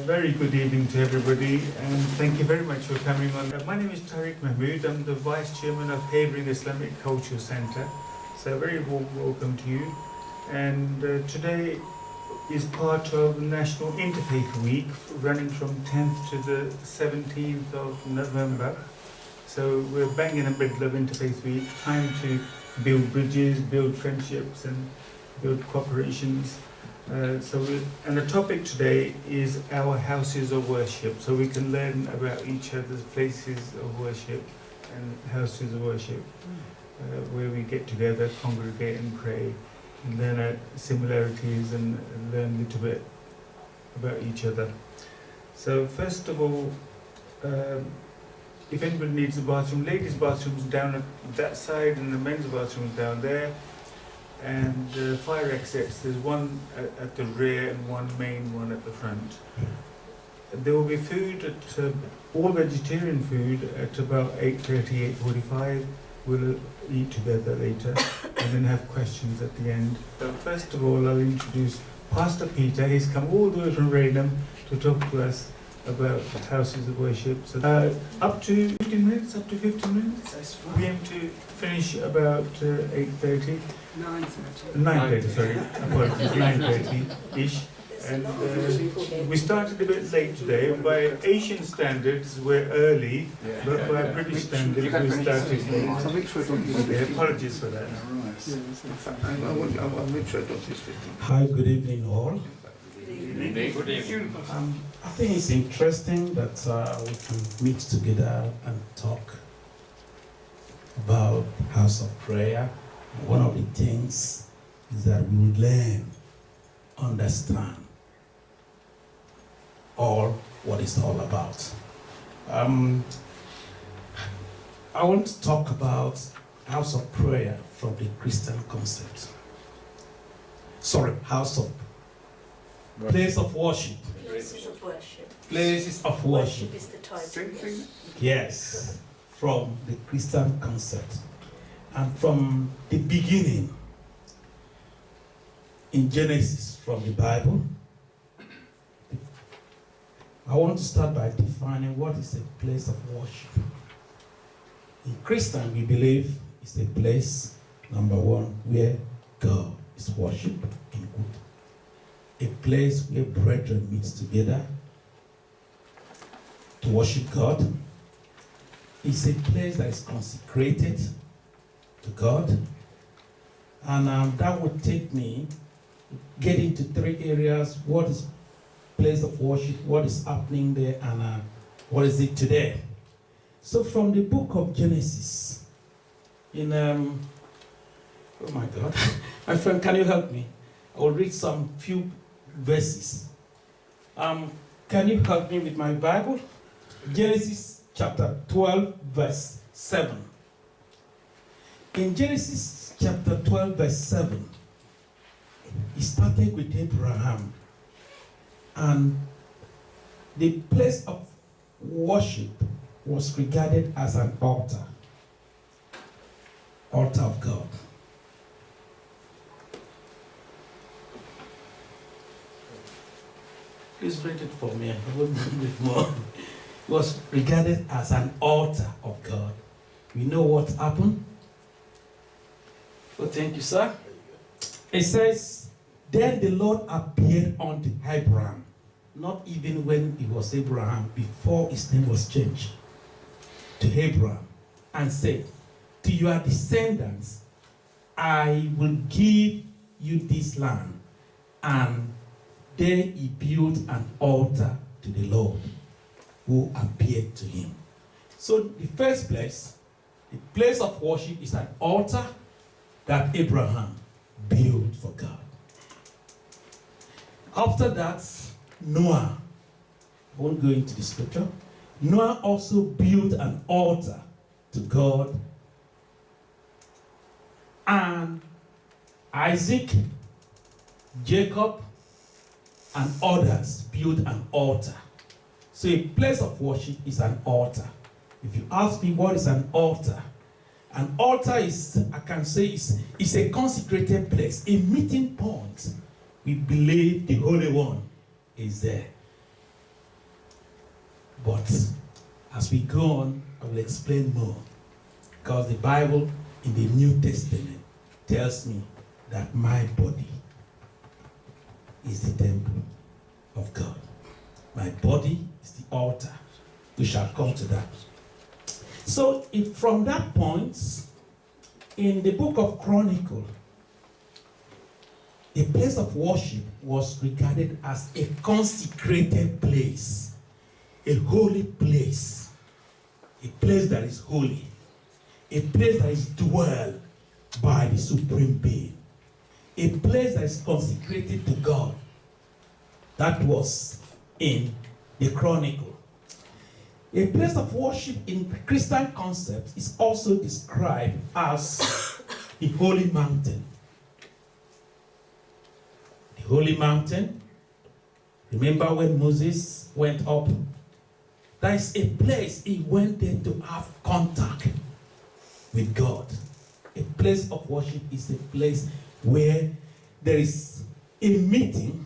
Very good evening to everybody, and thank you very much for coming on. My name is Tariq Mahmood. I'm the Vice Chairman of Havering Islamic Culture Centre. So a very warm welcome to you. And today is part of National Interfaith Week, running from 10th to the 17th of November. So we're bang in the middle of Interfaith Week, time to build bridges, build friendships, and build cooperations. And the topic today is our houses of worship, so we can learn about each other's places of worship and houses of worship, where we get together, congregate and pray, and learn our similarities and learn a little bit about each other. So first of all, if anybody needs a bathroom, ladies' bathrooms down at that side and the men's bathrooms down there. And fire exits, there's one at the rear and one main one at the front. There will be food, all vegetarian food at about 8:30, 8:45. We'll eat together later and then have questions at the end. So first of all, I'll introduce Pastor Peter. He's come all the way from Raynham to talk to us about houses of worship. So up to 15 minutes, up to 15 minutes. That's right. We aim to finish about 8:30. 9:30. Sorry. Apologies, 9:30-ish. And we started a bit late today. By Asian standards, we're early, but by British standards, we started late. I'll make sure I don't use 15. Apologies for that. I'll make sure I don't use 15. Hi, good evening all. Good evening. I think it's interesting that we can meet together and talk about house of prayer. One of the things is that we will learn, understand all what it's all about. I want to talk about house of prayer from the Christian concept. Sorry, house of place of worship. Places of worship. Places of worship. Worship is the title. Same thing? Yes, from the Christian concept. And from the beginning, in Genesis, from the Bible, I want to start by defining what is a place of worship. In Christian, we believe it's a place, number one, where God is worshipped in good. A place where brethren meet together to worship God. It's a place that is consecrated to God. And that would take me get into three areas. What is place of worship, what is happening there, and what is it today? So from the book of Genesis, in oh my God, my friend, can you help me? I will read some few verses. Can you help me with my Bible? Genesis chapter 12, verse 7. In Genesis chapter 12, verse 7, it started with Abraham. And the place of worship was regarded as an altar of God. Please read it for me. I will read it more. It was regarded as an altar of God. We know what happened. Well, thank you, sir. It says, then the Lord appeared unto Abraham, not even when it was Abraham, before his name was changed to Abraham, and said, to your descendants, I will give you this land. And there he built an altar to the Lord, who appeared to him. So the first place, the place of worship is an altar that Abraham built for God. After that, Noah, I won't go into the scripture, Noah also built an altar to God, and Isaac, Jacob, and others built an altar. So a place of worship is an altar. If you ask me what is an altar is, I can say, is a consecrated place, a meeting point. We believe the Holy One is there. But as we go on, I will explain more. Because the Bible in the New Testament tells me that my body is the temple of God. My body is the altar. We shall come to that. So if from that point, in the book of Chronicles, a place of worship was regarded as a consecrated place, a holy place, a place that is holy, a place that is dwelled by the Supreme Being, a place that is consecrated to God. That was in the Chronicle. A place of worship in Christian concept is also described as the Holy Mountain. The Holy Mountain, remember when Moses went up? There is a place he went there to have contact with God. A place of worship is a place where there is a meeting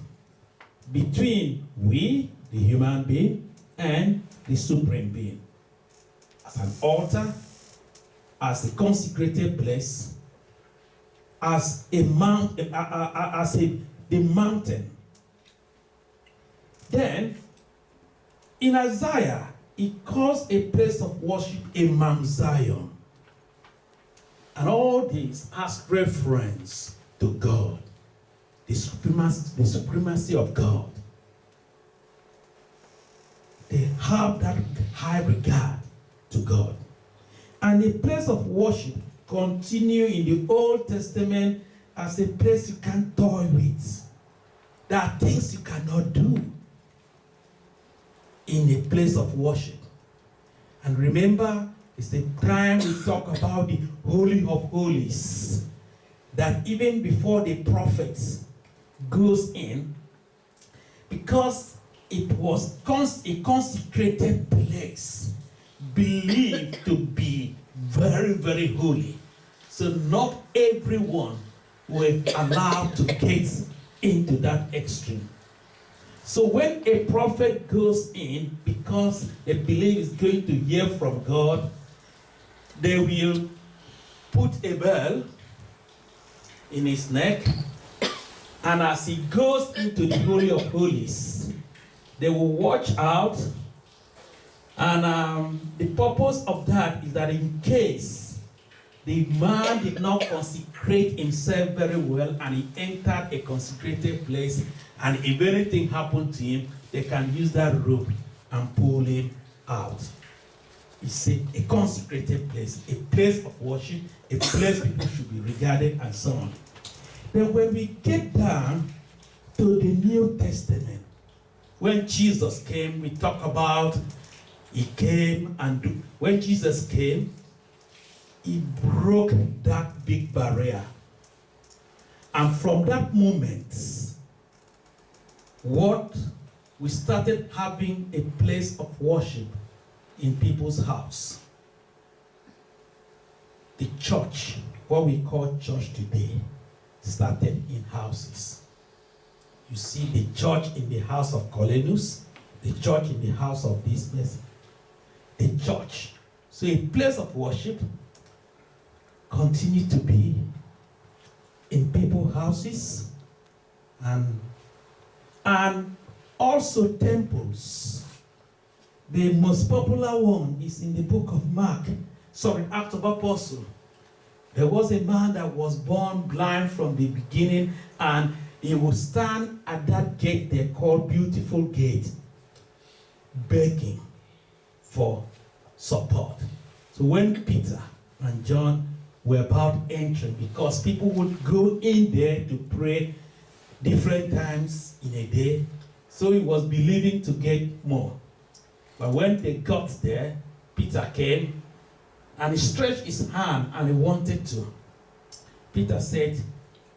between we, the human being, and the Supreme Being. As an altar, as a consecrated place, as a mountain, the mountain. Then, in Isaiah, it calls a place of worship a Mount Zion. And all this has reference to God, the supremacy of God. They have that high regard to God. And a place of worship continue in the Old Testament as a place you can toy with. There are things you cannot do in a place of worship. And remember, it's the time we talk about the Holy of Holies. That even before the prophets goes in, because it was a consecrated place, believed to be very, very holy. So not everyone were allowed to get into that extreme. So when a prophet goes in, because they believe he's going to hear from God, they will put a bell in his neck, and as he goes into the Holy of Holies, they will watch out, and the purpose of that is that in case the man did not consecrate himself very well and he entered a consecrated place, and if anything happened to him, they can use that rope and pull him out. It's a consecrated place, a place of worship, a place people should be regarded, and so on. Then when we get down to the New Testament, when Jesus came, we talk about he came, and when Jesus came, he broke that big barrier. And from that moment, we started having a place of worship in people's house. The church, what we call church today, started in houses. You see the church in the house of Colenus, the church in the house of this person, the church. So a place of worship continued to be in people's houses, and also temples. The most popular one is in the book of Acts of Apostles. There was a man that was born blind from the beginning, and he would stand at that gate they call Beautiful Gate, begging for support. So when Peter and John were about entering, because people would go in there to pray different times in a day, so he was believing to get more. But when they got there, Peter came and he stretched his hand and he wanted to. Peter said,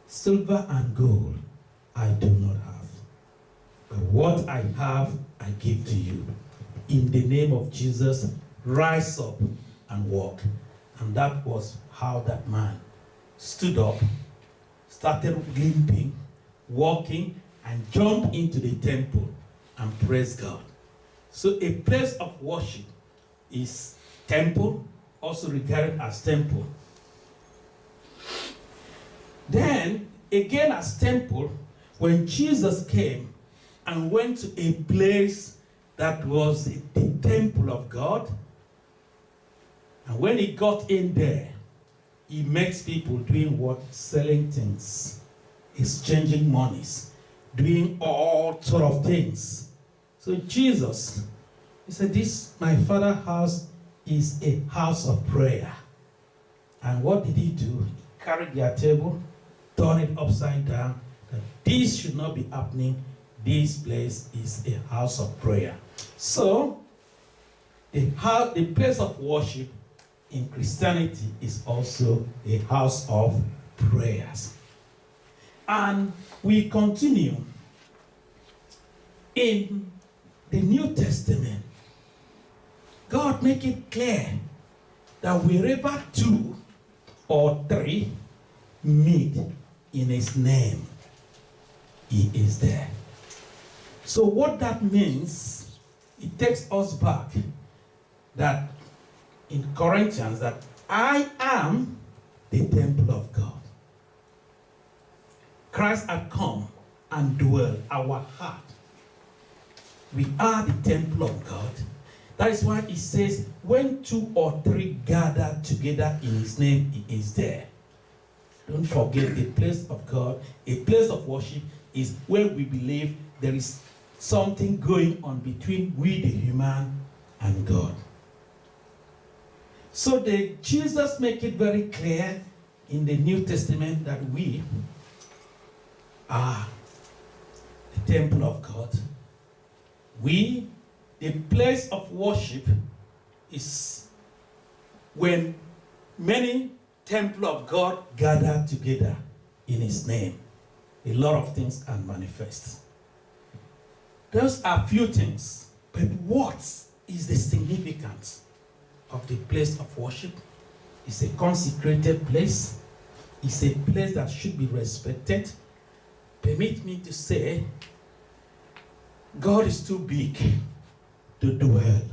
"Silver and gold I do not have, but what I have I give to you. In the name of Jesus, rise up and walk." And that was how that man stood up, started limping, walking, and jumped into the temple and praised God. So a place of worship is temple, also regarded as temple. Then, again as temple, when Jesus came and went to a place that was the temple of God, and when he got in there, he met people doing what? Selling things, exchanging monies, doing all sort of things. So Jesus, he said, this, my Father's house, is a house of prayer. And what did he do? He carried their table, turned it upside down, that this should not be happening. This place is a house of prayer. So, the place of worship in Christianity is also a house of prayers. And we continue in the New Testament. God make it clear that wherever 2 or 3 meet in his name, he is there. So what that means, it takes us back that in Corinthians, that I am the temple of God. Christ had come and dwelt our heart. We are the temple of God. That is why it says, when 2 or 3 gather together in his name, he is there. Don't forget, the place of God, a place of worship, is where we believe there is something going on between we, the human, and God. So Jesus make it very clear in the New Testament that we are the temple of God. We, the place of worship, is when many temple of God gather together in his name. A lot of things can manifest. Those are few things, but what is the significance of the place of worship? It's a consecrated place. It's a place that should be respected. Permit me to say, God is too big to dwell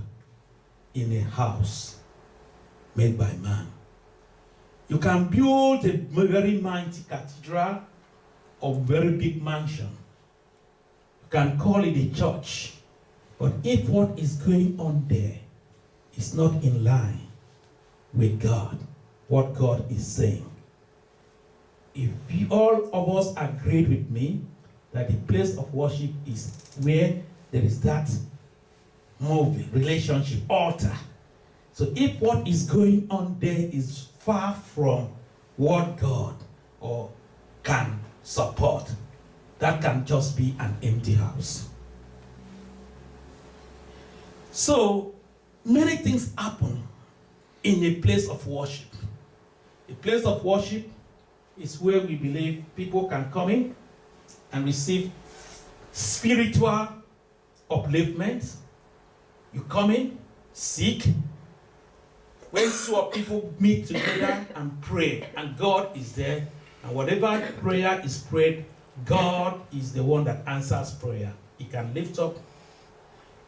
in a house made by man. You can build a very mighty cathedral or very big mansion. You can call it a church. But if what is going on there is not in line with God, what God is saying, if all of us agreed with me that the place of worship is where there is that moving, relationship, altar. So if what is going on there is far from what God or can support, that can just be an empty house. So many things happen in a place of worship. A place of worship is where we believe people can come in and receive spiritual upliftment. You come in, seek. When 2 people meet together and pray, and God is there, and whatever prayer is prayed, God is the one that answers prayer. He can lift up.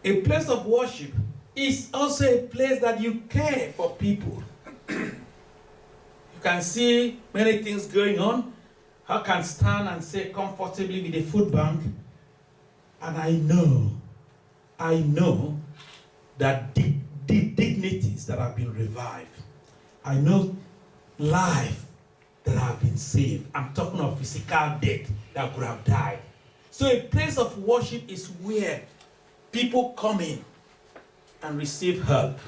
A place of worship is also a place that you care for people. You can see many things going on. I can stand and say comfortably with a food bank, and I know that the dignities that have been revived. I know life that have been saved. I'm talking of physical death that could have died. So a place of worship is where people come in and receive help.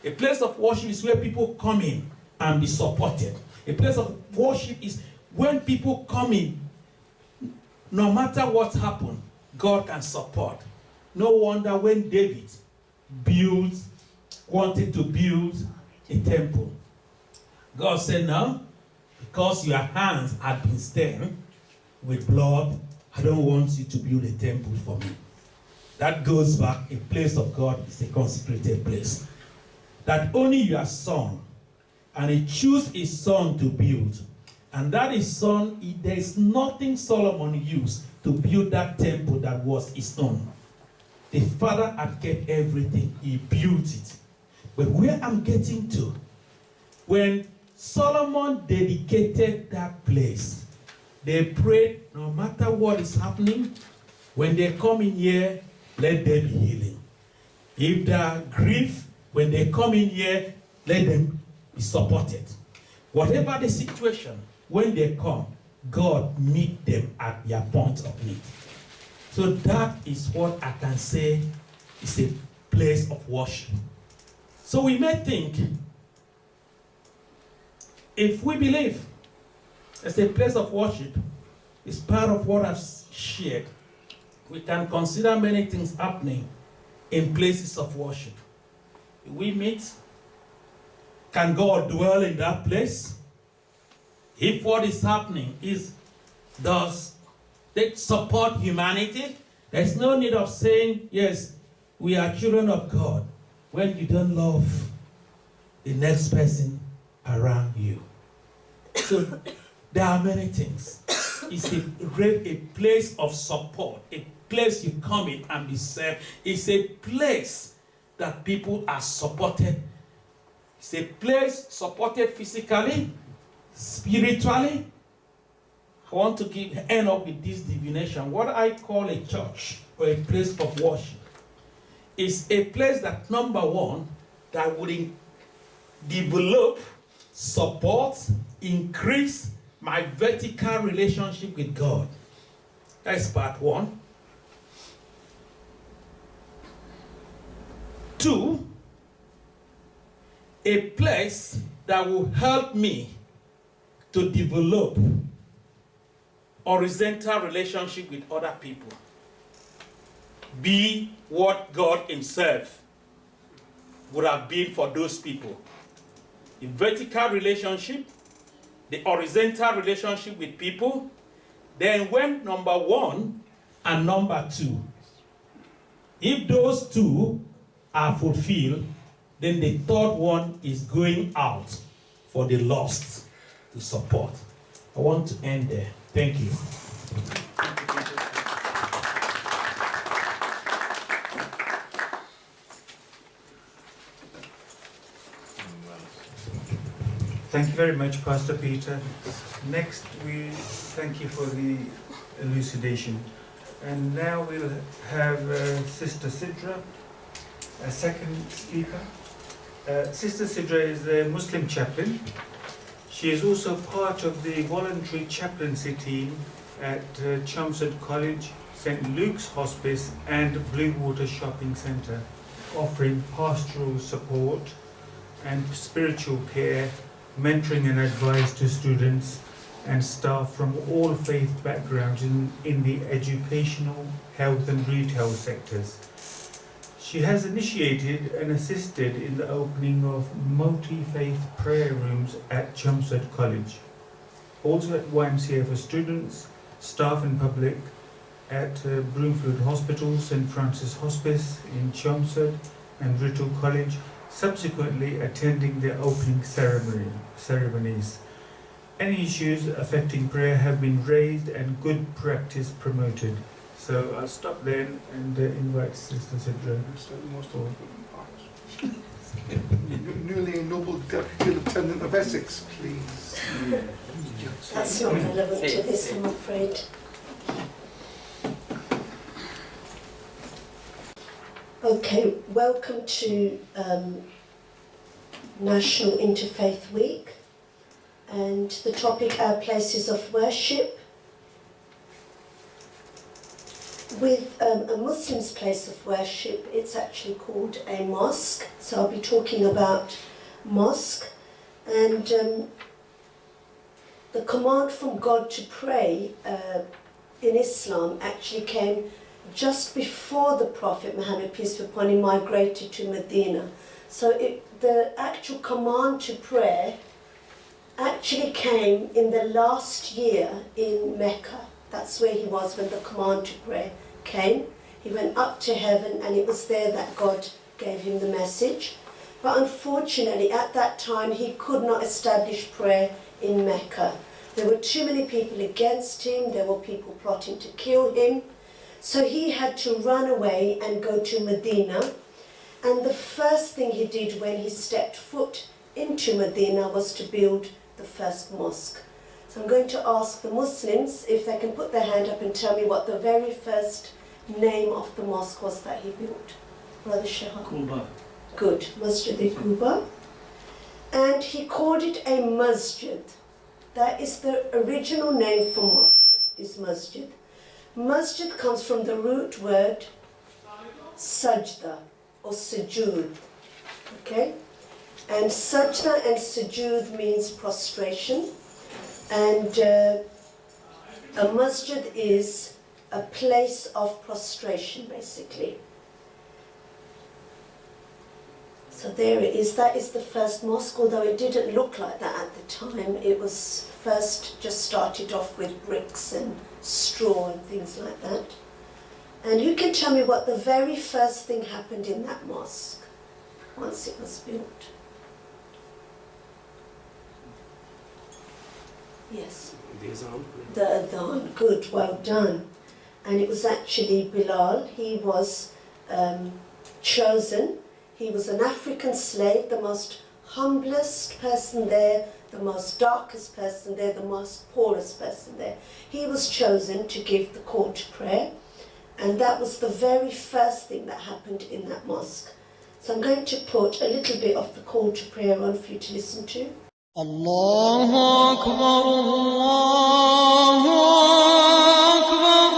A place of worship is where people come in and be supported. A place of worship is when people come in, no matter what happened, God can support. No wonder when David wanted to build a temple, God said, no, because your hands had been stained with blood, I don't want you to build a temple for me. That goes back, a place of God is a consecrated place. That only your son, and he chose his son to build. And that his son, there is nothing Solomon used to build that temple that was his own. The Father had kept everything. He built it. But where I'm getting to, when Solomon dedicated that place, they prayed, no matter what is happening, when they come in here, let there be healing. If there are grief, when they come in here, let them be supported. Whatever the situation, when they come, God meet them at their point of need. So that is what I can say is a place of worship. So we may think, if we believe it's a place of worship, it's part of what I've shared, we can consider many things happening in places of worship. We meet, can God dwell in that place? If what is happening is, does it support humanity? There's no need of saying, yes, we are children of God, when you don't love the next person around you. So there are many things. It's a place of support, a place you come in and be served. It's a place that people are supported. It's a place supported physically, spiritually. I want to end up with this divination. What I call a church or a place of worship is a place that, number one, that would develop, support, increase my vertical relationship with God. That's part one. 2, a place that will help me to develop horizontal relationship with other people. Be what God himself would have been for those people. The vertical relationship, the horizontal relationship with people. Then when number 1 and number 2, if those 2 are fulfilled, then the third one is going out for the lost to support. I want to end there. Thank you. Thank you very much, Pastor Peter. Next, we thank you for the elucidation. And now we'll have Sister Sidra, a second speaker. Sister Sidra is a Muslim chaplain. She is also part of the voluntary chaplaincy team at Chelmsford College, St. Luke's Hospice and Blue Water Shopping Centre, offering pastoral support and spiritual care, mentoring and advice to students and staff from all faith backgrounds in the educational, health and retail sectors. She has initiated and assisted in the opening of multi-faith prayer rooms at Chelmsford College, also at YMCA for students, staff and public, at Broomfield Hospital, St. Francis Hospice in Chelmsford and Riddle College, subsequently attending the opening ceremonies. Any issues affecting prayer have been raised and good practice promoted. So I'll stop there and invite Sister Sidra. Newly ennobled Deputy Lieutenant of Essex, please. That's not relevant to this, I'm afraid. Okay, welcome to National Interfaith Week, and the topic, our places of worship. With a Muslim's place of worship, it's actually called a mosque, so I'll be talking about mosque. And the command from God to pray in Islam actually came just before the Prophet Muhammad, peace be upon him, migrated to Medina. So the actual command to pray actually came in the last year in Mecca. That's where he was when the command to pray came. He went up to heaven, and it was there that God gave him the message. But unfortunately, at that time, he could not establish prayer in Mecca. There were too many people against him. There were people plotting to kill him. So he had to run away and go to Medina. And the first thing he did when he stepped foot into Medina was to build the first mosque. So I'm going to ask the Muslims if they can put their hand up and tell me what the very first name of the mosque was that he built. Brother Shahab. Kuba. Good. Masjid-e-Quba. And he called it a masjid. That is the original name for mosque, is masjid. Masjid comes from the root word sajda or sujood. Okay? And sajda and sujood means prostration. And a masjid is a place of prostration, basically. So there it is. That is the first mosque, although it didn't look like that at the time. It was first just started off with bricks and straw and things like that. And who can tell me what the very first thing happened in that mosque once it was built? Yes. The adhan. Good, well done. And it was actually Bilal. He was chosen. He was an African slave, the most humblest person there, the most darkest person there, the most poorest person there. He was chosen to give the call to prayer, and that was the very first thing that happened in that mosque. So I'm going to put a little bit of the call to prayer on for you to listen to. Allahu Akbar, Allahu Akbar.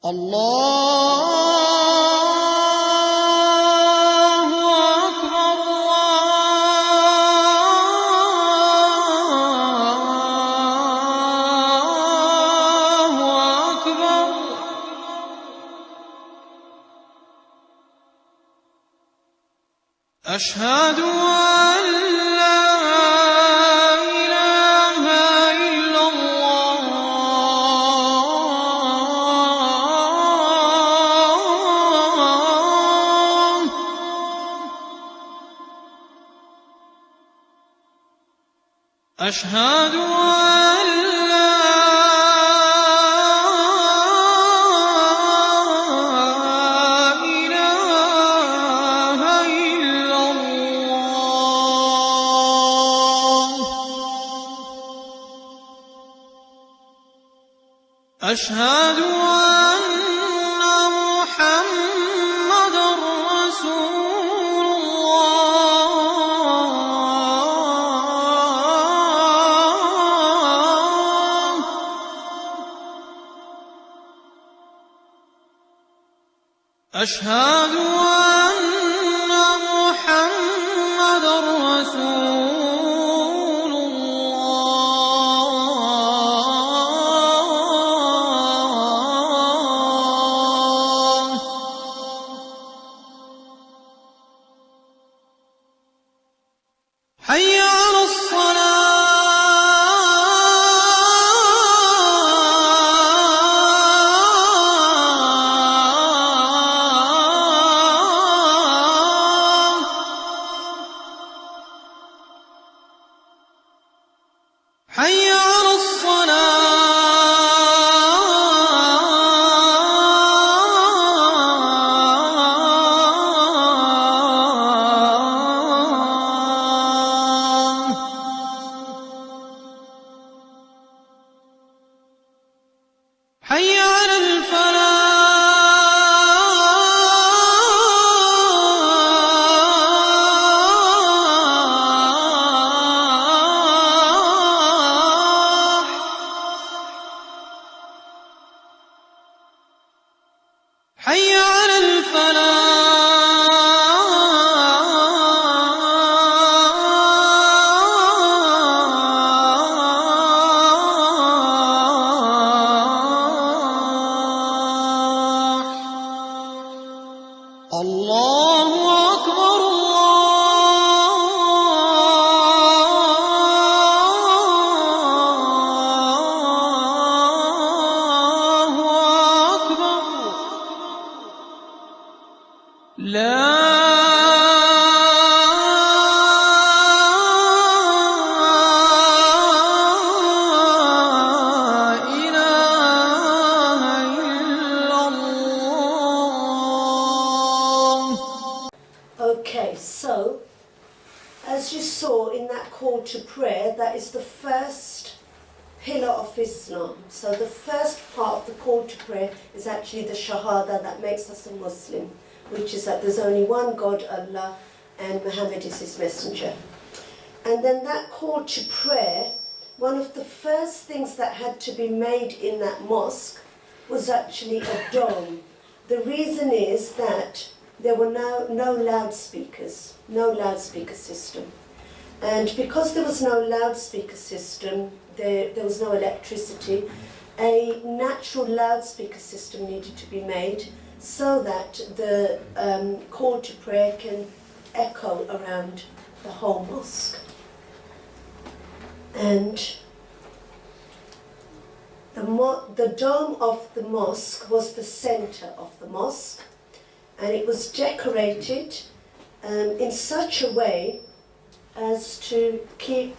Allahu Akbar, Allahu Akbar. أشهد أن لا إله إلا الله أشهد أن لا إله إلا الله أشهد أن محمد رسول الله أشهد أن محمد رسول الله حي على الصلاة as you saw in that call to prayer, that is the first pillar of Islam. So the first part of the call to prayer is actually the Shahada that makes us a Muslim, which is that there's only one God, Allah, and Muhammad is his messenger. And then that call to prayer, one of the first things that had to be made in that mosque was actually a dome. The reason is that there were no loudspeakers, no loudspeaker system. And because there was no loudspeaker system, there was no electricity, a natural loudspeaker system needed to be made so that the call to prayer can echo around the whole mosque. And the dome of the mosque was the center of the mosque, and it was decorated in such a way as to keep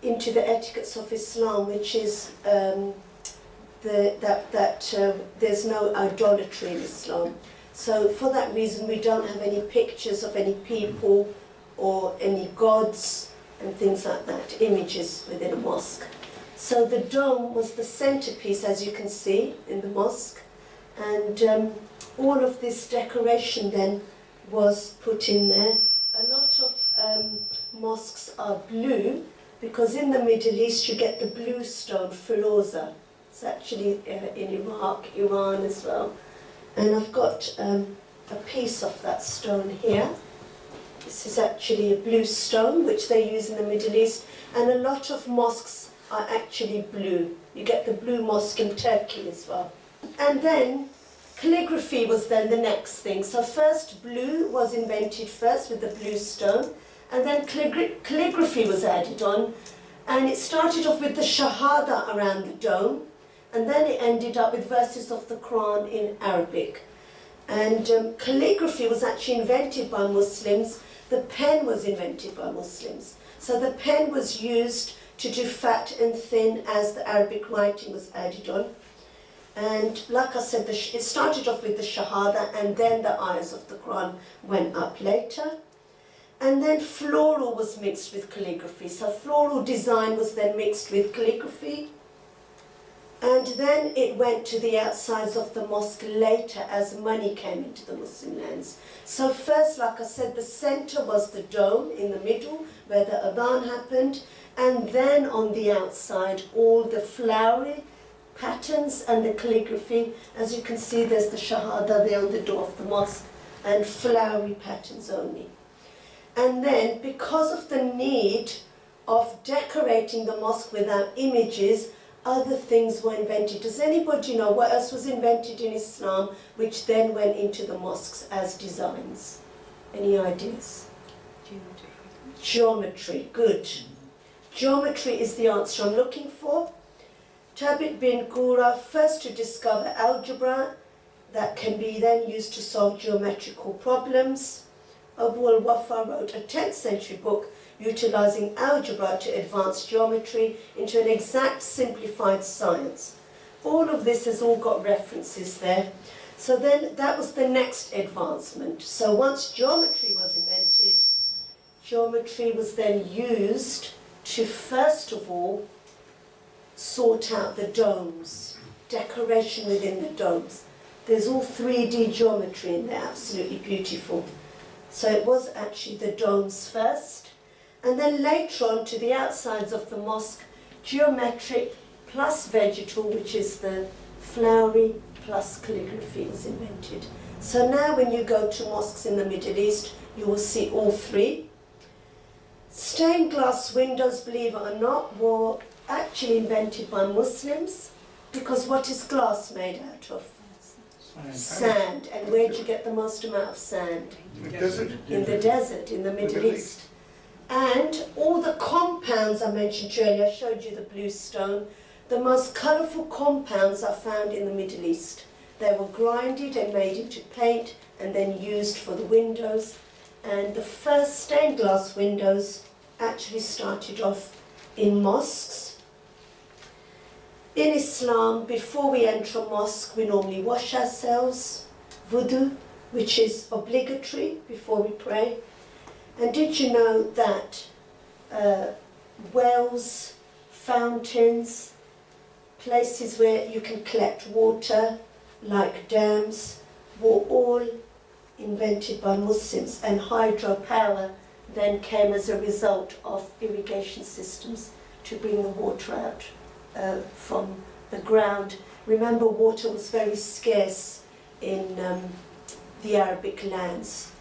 into the etiquettes of Islam, which is there's no idolatry in Islam. So for that reason we don't have any pictures of any people or any gods and things like that, images within a mosque. So the dome was the centerpiece, as you can see, in the mosque, and all of this decoration then was put in there. A lot of mosques are blue because in the Middle East you get the blue stone, firoza. It's actually in Iraq, Iran as well. And I've got a piece of that stone here. This is actually a blue stone which they use in the Middle East, and a lot of mosques are actually blue. You get the blue mosque in Turkey as well. And then calligraphy was then the next thing. So first blue was invented first with the blue stone, and then calligraphy was added on, and it started off with the Shahada around the dome, and then it ended up with verses of the Quran in Arabic. And calligraphy was actually invented by Muslims. The pen was invented by Muslims. So the pen was used to do fat and thin as the Arabic writing was added on. And like I said, it started off with the Shahada, and then the ayahs of the Quran went up later. And then floral was mixed with calligraphy. So floral design was then mixed with calligraphy. And then it went to the outsides of the mosque later as money came into the Muslim lands. So first, like I said, the center was the dome in the middle where the adhan happened. And then on the outside, all the flowery patterns and the calligraphy. As you can see, there's the Shahada there on the door of the mosque, and flowery patterns only. And then, because of the need of decorating the mosque without images, other things were invented. Does anybody know what else was invented in Islam which then went into the mosques as designs? Any ideas? Geometry, good. Geometry is the answer I'm looking for. Tabit bin Qura, first to discover algebra that can be then used to solve geometrical problems. Abu al-Wafa wrote a 10th century book utilizing algebra to advance geometry into an exact simplified science. All of this has all got references there. So then that was the next advancement. So once geometry was invented, geometry was then used to first of all sort out the domes, decoration within the domes. There's all 3D geometry in there, absolutely beautiful. So it was actually the domes first, and then later on to the outsides of the mosque, geometric plus vegetal, which is the flowery, plus calligraphy was invented. So now when you go to mosques in the Middle East, you will see all three. Stained glass windows, believe it or not, were actually invented by Muslims, because what is glass made out of? Sand. And where do you get the most amount of sand? In the desert. In the desert, in the Middle East. And all the compounds I mentioned earlier, I showed you the blue stone, the most colourful compounds are found in the Middle East. They were grinded and made into paint and then used for the windows. And the first stained glass windows actually started off in mosques. In Islam, before we enter a mosque, we normally wash ourselves, wudu, which is obligatory before we pray. And did you know that wells, fountains, places where you can collect water, like dams, were all invented by Muslims, and hydropower then came as a result of irrigation systems to bring the water out from the ground. Remember, water was very scarce in the Arabic lands,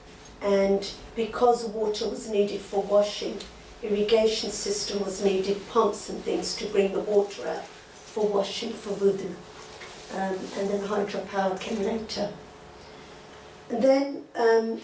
and because water was needed for washing, irrigation system was needed, pumps and things to bring the water out for washing, for wudu. And then hydropower came later. And then,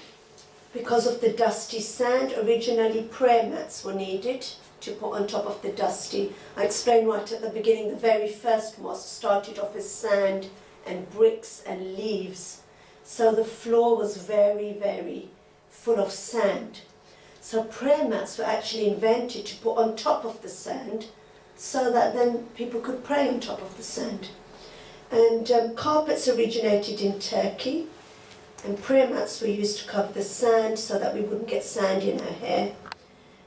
because of the dusty sand, originally prayer mats were needed to put on top of the dusty. I explained right at the beginning, the very first mosque started off as sand and bricks and leaves. So the floor was very, very full of sand. So prayer mats were actually invented to put on top of the sand so that then people could pray on top of the sand. And carpets originated in Turkey, and prayer mats were used to cover the sand so that we wouldn't get sand in our hair.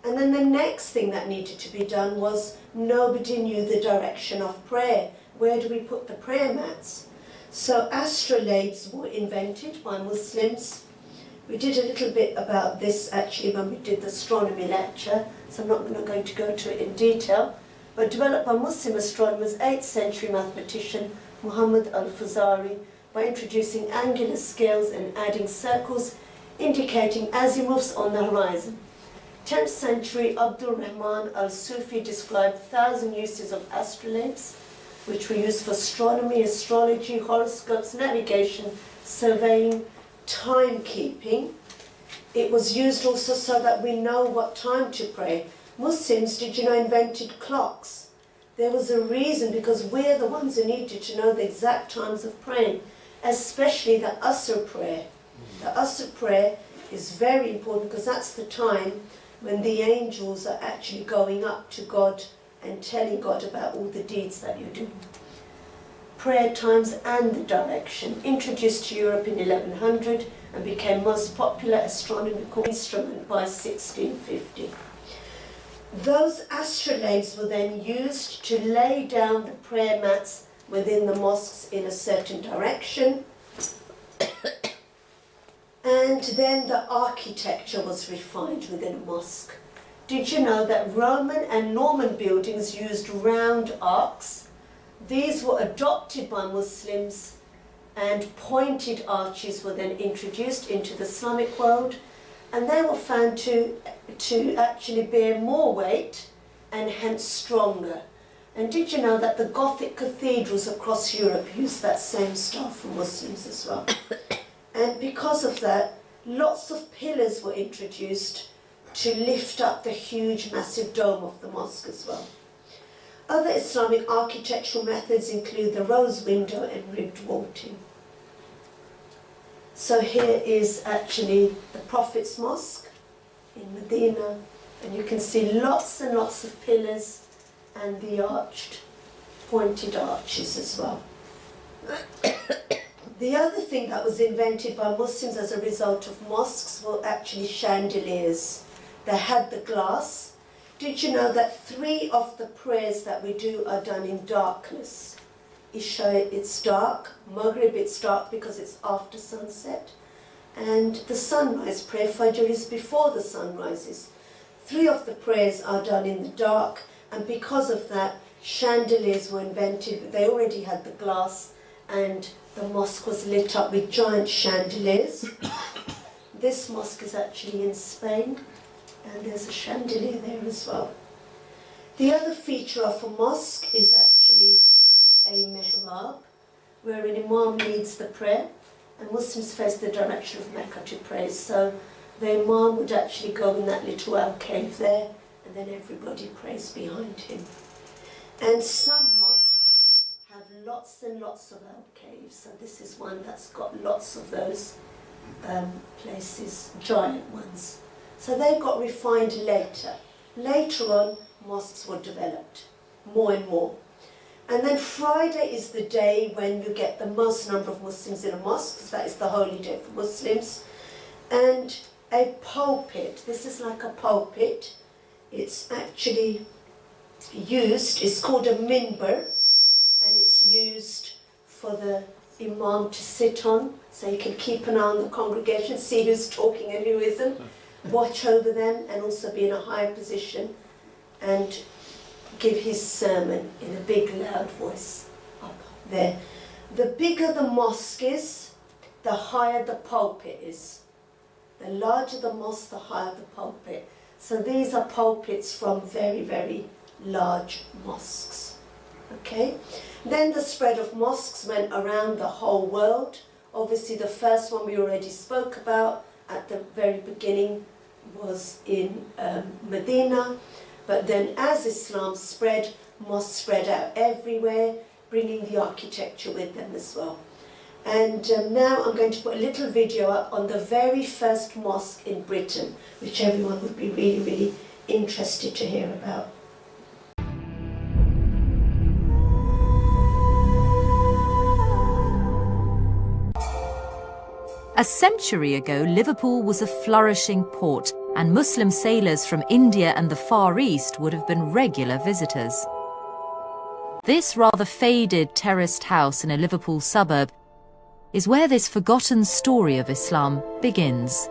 And then the next thing that needed to be done was nobody knew the direction of prayer. Where do we put the prayer mats? So astrolabes were invented by Muslims. We did a little bit about this actually when we did the astronomy lecture, so I'm not going to go to it in detail, but developed by Muslim astronomers, 8th century mathematician Muhammad al-Fazari, by introducing angular scales and adding circles indicating azimuths on the horizon. 10th century Abdul Rahman al-Sufi described 1,000 uses of astrolabes, which were used for astronomy, astrology, horoscopes, navigation, surveying, timekeeping. It was used also so that we know what time to pray. Muslims, did you know, invented clocks. There was a reason, because we're the ones who needed to know the exact times of praying, especially the Asr prayer. The Asr prayer is very important because that's the time when the angels are actually going up to God and telling God about all the deeds that you're doing. Prayer times and the direction, introduced to Europe in 1100 and became most popular astronomical instrument by 1650. Those astrolabes were then used to lay down the prayer mats within the mosques in a certain direction. And then the architecture was refined within a mosque. Did you know that Roman and Norman buildings used round arcs? These were adopted by Muslims, and pointed arches were then introduced into the Islamic world, and they were found to actually bear more weight and hence stronger. And did you know that the Gothic cathedrals across Europe used that same style for Muslims as well? And because of that, lots of pillars were introduced to lift up the huge, massive dome of the mosque as well. Other Islamic architectural methods include the rose window and ribbed vaulting. So here is actually the Prophet's Mosque in Medina, and you can see lots and lots of pillars and the arched, pointed arches as well. The other thing that was invented by Muslims as a result of mosques were actually chandeliers. They had the glass. Did you know that 3 of the prayers that we do are done in darkness? Isha, it's dark. Maghrib, it's dark because it's after sunset. And the sunrise prayer, Fajr, is before the sun rises. 3 of the prayers are done in the dark, and because of that, chandeliers were invented. They already had the glass, and the mosque was lit up with giant chandeliers. This mosque is actually in Spain, and there's a chandelier there as well. The other feature of a mosque is actually a mihrab, where an imam leads the prayer, and Muslims face the direction of Mecca to pray. So the imam would actually go in that little alcove there, and then everybody prays behind him. And some mosques have lots and lots of alcoves, so this is one that's got lots of those places, giant ones. So they got refined later. Later on, mosques were developed more and more. And then Friday is the day when you get the most number of Muslims in a mosque, because that is the holy day for Muslims. And a pulpit, this is like a pulpit, It's actually used, it's called a minbar, and it's used for the imam to sit on, so you can keep an eye on the congregation, see who's talking and who isn't, watch over them, and also be in a higher position and give his sermon in a big loud voice up there. The bigger the mosque is, the higher the pulpit is. The larger the mosque, the higher the pulpit. So these are pulpits from very, very large mosques. Okay? Then the spread of mosques went around the whole world. Obviously the first one we already spoke about at the very beginning was in Medina. But then as Islam spread, mosques spread out everywhere, bringing the architecture with them as well. And now I'm going to put a little video up on the very first mosque in Britain, which everyone would be really, really interested to hear about. A century ago, Liverpool was a flourishing port, and Muslim sailors from India and the Far East would have been regular visitors. This rather faded terraced house in a Liverpool suburb is where this forgotten story of Islam begins.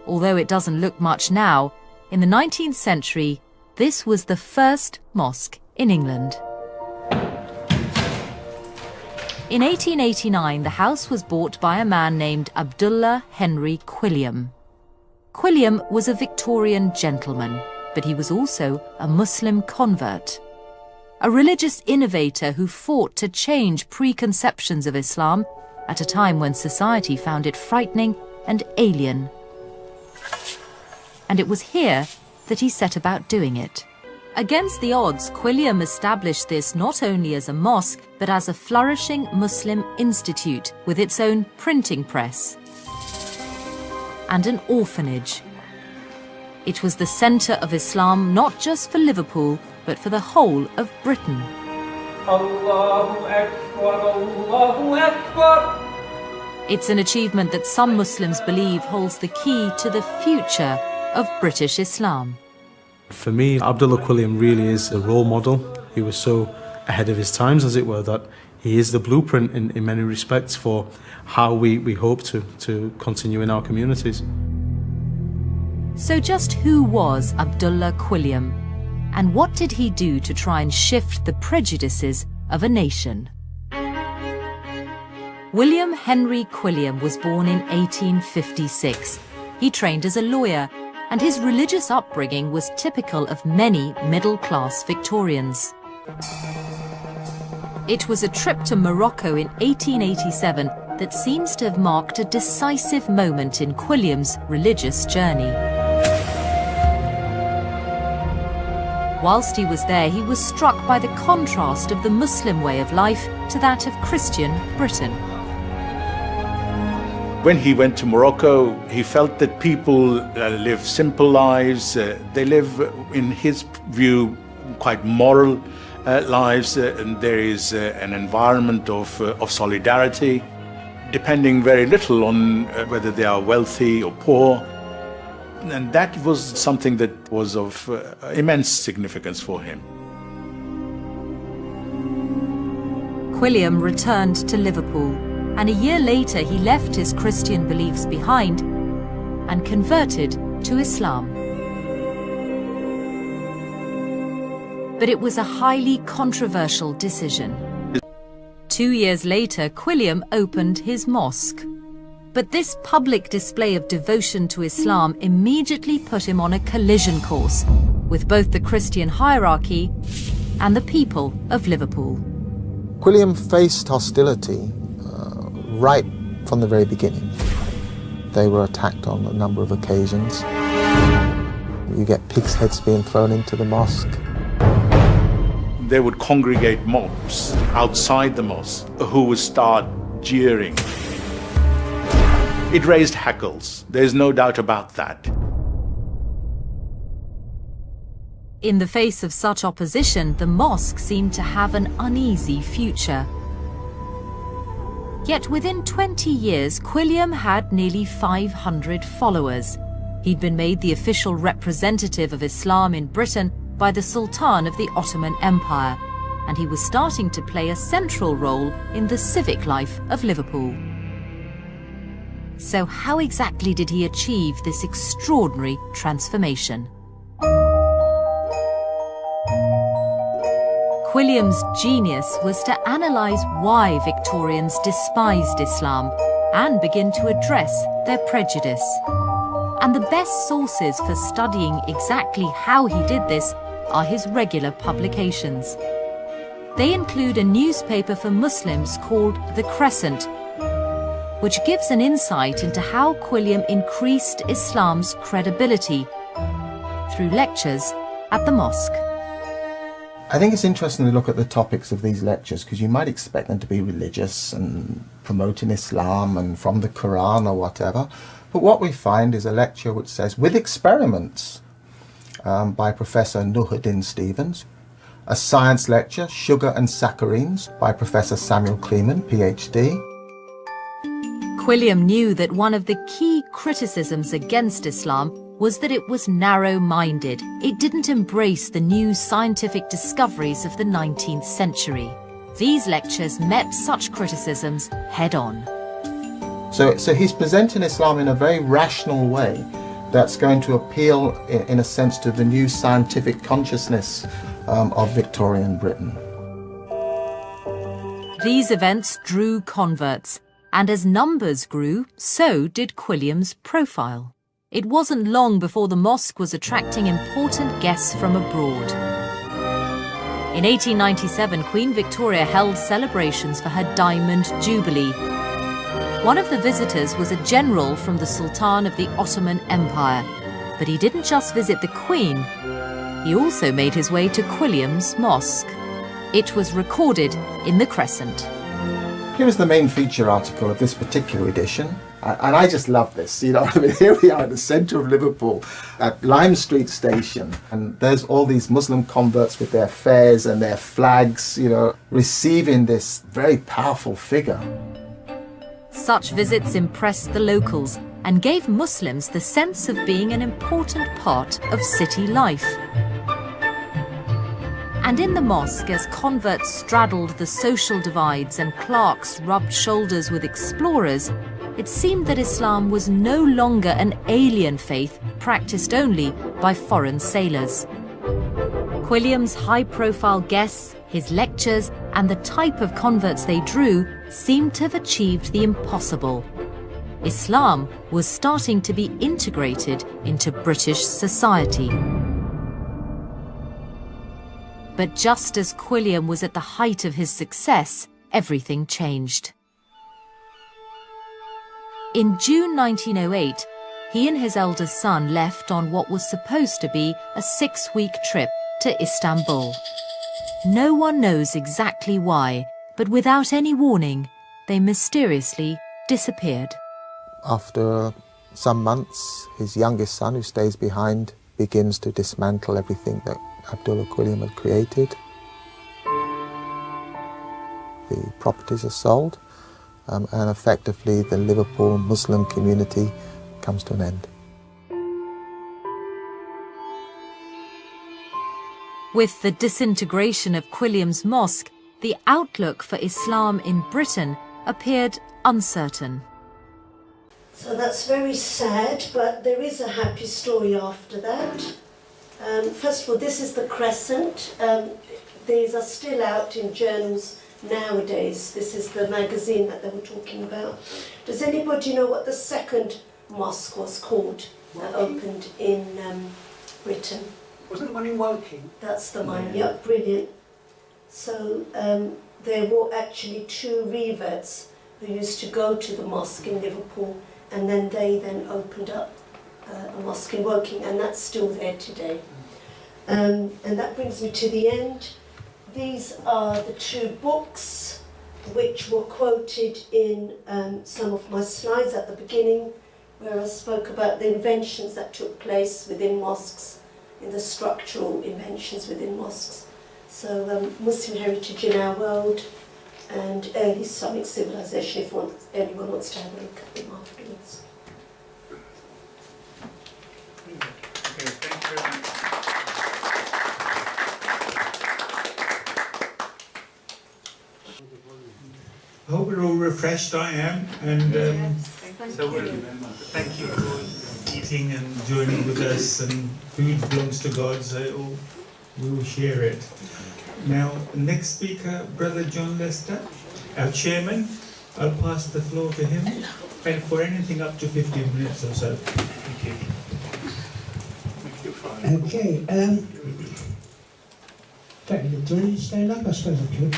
Although it doesn't look much now, in the 19th century, this was the first mosque in England. In 1889, the house was bought by a man named Abdullah Henry Quilliam. Quilliam was a Victorian gentleman, but he was also a Muslim convert. A religious innovator who fought to change preconceptions of Islam at a time when society found it frightening and alien. And it was here that he set about doing it. Against the odds, Quilliam established this not only as a mosque, but as a flourishing Muslim institute with its own printing press and an orphanage. It was the centre of Islam not just for Liverpool, but for the whole of Britain. Allahu Akbar, Allahu Akbar. It's an achievement that some Muslims believe holds the key to the future of British Islam. For me, Abdullah Quilliam really is a role model. He was so ahead of his times, as it were, that he is the blueprint in many respects for how we hope to continue in our communities. So just who was Abdullah Quilliam? And what did he do to try and shift the prejudices of a nation? William Henry Quilliam was born in 1856. He trained as a lawyer, and his religious upbringing was typical of many middle-class Victorians. It was a trip to Morocco in 1887 that seems to have marked a decisive moment in Quilliam's religious journey. Whilst he was there, he was struck by the contrast of the Muslim way of life to that of Christian Britain. When he went to Morocco, he felt that people live simple lives. They live, in his view, quite moral lives, and there is an environment of solidarity, depending very little on whether they are wealthy or poor. And that was something that was of immense significance for him. Quilliam returned to Liverpool, and a year later he left his Christian beliefs behind and converted to Islam. But it was a highly controversial decision. 2 years later, Quilliam opened his mosque. But this public display of devotion to Islam immediately put him on a collision course with both the Christian hierarchy and the people of Liverpool. Quilliam faced hostility right from the very beginning. They were attacked on a number of occasions. You get pigs' heads being thrown into the mosque. They would congregate mobs outside the mosque who would start jeering. It raised hackles, there's no doubt about that. In the face of such opposition, the mosque seemed to have an uneasy future. Yet within 20 years, Quilliam had nearly 500 followers. He'd been made the official representative of Islam in Britain by the Sultan of the Ottoman Empire, and he was starting to play a central role in the civic life of Liverpool. So how exactly did he achieve this extraordinary transformation? Quilliam's genius was to analyse why Victorians despised Islam and begin to address their prejudice. And the best sources for studying exactly how he did this are his regular publications. They include a newspaper for Muslims called The Crescent, which gives an insight into how Quilliam increased Islam's credibility through lectures at the mosque. I think it's interesting to look at the topics of these lectures, because you might expect them to be religious and promoting Islam and from the Quran or whatever. But what we find is a lecture which says, with experiments, by Professor Nuhuddin Stevens, a science lecture, Sugar and Saccharines, by Professor Samuel Kleeman, PhD. Quilliam knew that one of the key criticisms against Islam was that it was narrow-minded. It didn't embrace the new scientific discoveries of the 19th century. These lectures met such criticisms head-on. So he's presenting Islam in a very rational way that's going to appeal, in a sense, to the new scientific consciousness of Victorian Britain. These events drew converts, and as numbers grew, so did Quilliam's profile. It wasn't long before the mosque was attracting important guests from abroad. In 1897, Queen Victoria held celebrations for her Diamond Jubilee. One of the visitors was a general from the Sultan of the Ottoman Empire, but he didn't just visit the Queen, he also made his way to Quilliam's mosque. It was recorded in the Crescent. Here is the main feature article of this particular edition, and I just love this. You know, I mean, here we are in the centre of Liverpool at Lime Street Station, and there's all these Muslim converts with their fairs and their flags, you know, receiving this very powerful figure. Such visits impressed the locals and gave Muslims the sense of being an important part of city life. And in the mosque, as converts straddled the social divides and clerks rubbed shoulders with explorers, it seemed that Islam was no longer an alien faith practiced only by foreign sailors. Quilliam's high-profile guests, his lectures, and the type of converts they drew seemed to have achieved the impossible. Islam was starting to be integrated into British society. But just as Quilliam was at the height of his success, everything changed. In June 1908, he and his eldest son left on what was supposed to be a 6-week trip to Istanbul. No one knows exactly why, but without any warning, they mysteriously disappeared. After some months, his youngest son, who stays behind, begins to dismantle everything that Abdullah Quilliam had created. The properties are sold, and effectively the Liverpool Muslim community comes to an end. With the disintegration of Quilliam's mosque, the outlook for Islam in Britain appeared uncertain. So that's very sad, but there is a happy story after that. First of all, this is the Crescent. These are still out in journals nowadays. This is the magazine that they were talking about. Does anybody know what the second mosque was called that opened in Britain? Wasn't the one in Woking? That's the one, yeah, brilliant. So there were actually 2 reverts who used to go to the mosque in Liverpool, and then they opened up a mosque in Woking, and that's still there today. And that brings me to the end. These are the 2 books which were quoted in some of my slides at the beginning, where I spoke about the inventions that took place within mosques, in the structural inventions within mosques. So Muslim heritage in our world and early Islamic civilization, if anyone wants to have a look at them afterwards. I hope we're all refreshed. I am, and so thank you for eating and joining with us. And food belongs to God, so we will share it. Now, next speaker, Brother John Lester, our chairman. I'll pass the floor to him, and for anything up to 15 minutes or so. Thank you. Okay, do I need to stand up? I suppose I could.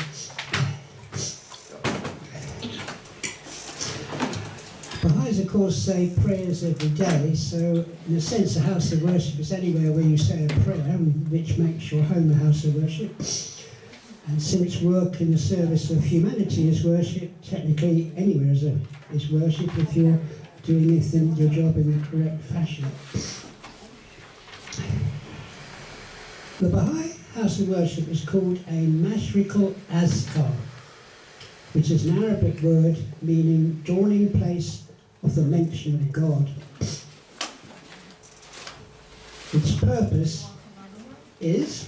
Baha'is, of course, say prayers every day, so in a sense a house of worship is anywhere where you say a prayer, which makes your home a house of worship. And since work in the service of humanity is worship, technically anywhere is worship if you're doing your job in the correct fashion. The Baha'i house of worship is called a Mashrikal Azkar, which is an Arabic word meaning dawning place of the mention of God. Its purpose is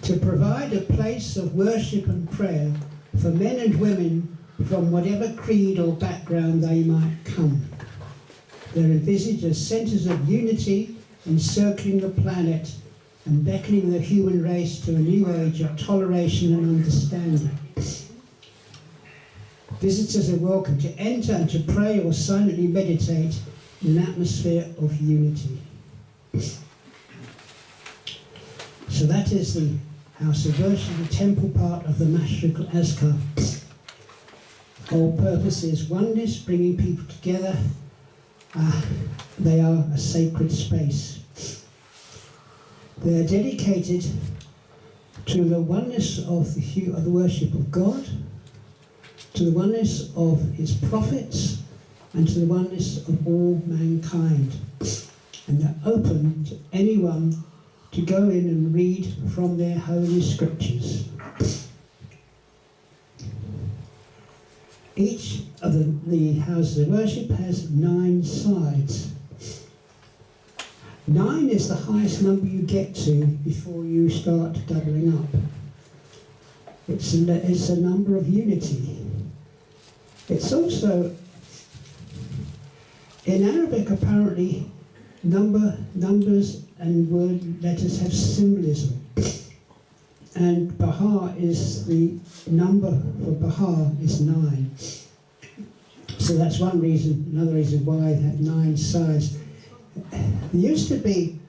to provide a place of worship and prayer for men and women from whatever creed or background they might come. They're envisaged as centres of unity encircling the planet and beckoning the human race to a new age of toleration and understanding. Visitors are welcome to enter and to pray or silently meditate in an atmosphere of unity. So that is the house of worship, the temple part of the Mashrikal Azkar. Whole purpose is oneness, bringing people together. They are a sacred space. They are dedicated to the oneness of the worship of God, to the oneness of His prophets, and to the oneness of all mankind. And they're open to anyone to go in and read from their holy scriptures. Each of the houses of worship has 9 sides. 9 is the highest number you get to before you start doubling up. It's a number of unity. It's also, in Arabic apparently, numbers and word letters have symbolism. And Baha is the number for Baha is 9. So that's one reason, another reason why they have 9 sides. There used to be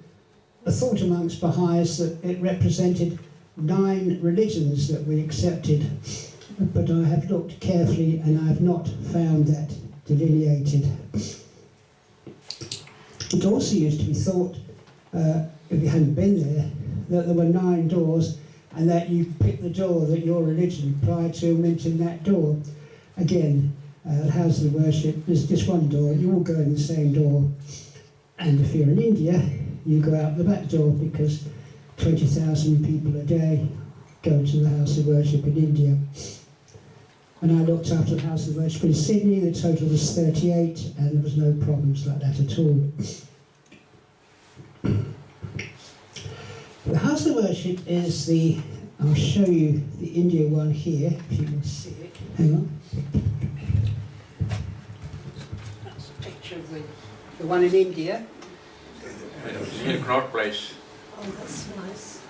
a thought amongst Baha'is that it represented 9 religions that we accepted, but I have looked carefully and I have not found that delineated. It also used to be thought, if you hadn't been there, that there were 9 doors and that you pick the door that your religion prior to went in that door. Again, the house of worship, there's just one door, you all go in the same door. And if you're in India, you go out the back door because 20,000 people a day go to the house of worship in India. When I looked after the house of worship in Sydney, the total was 38 and there was no problems like that at all. The house of worship is I'll show you the India one here, if you can see it. Hang on. That's a picture of the one in India. Near Crown Place. Oh, that's nice.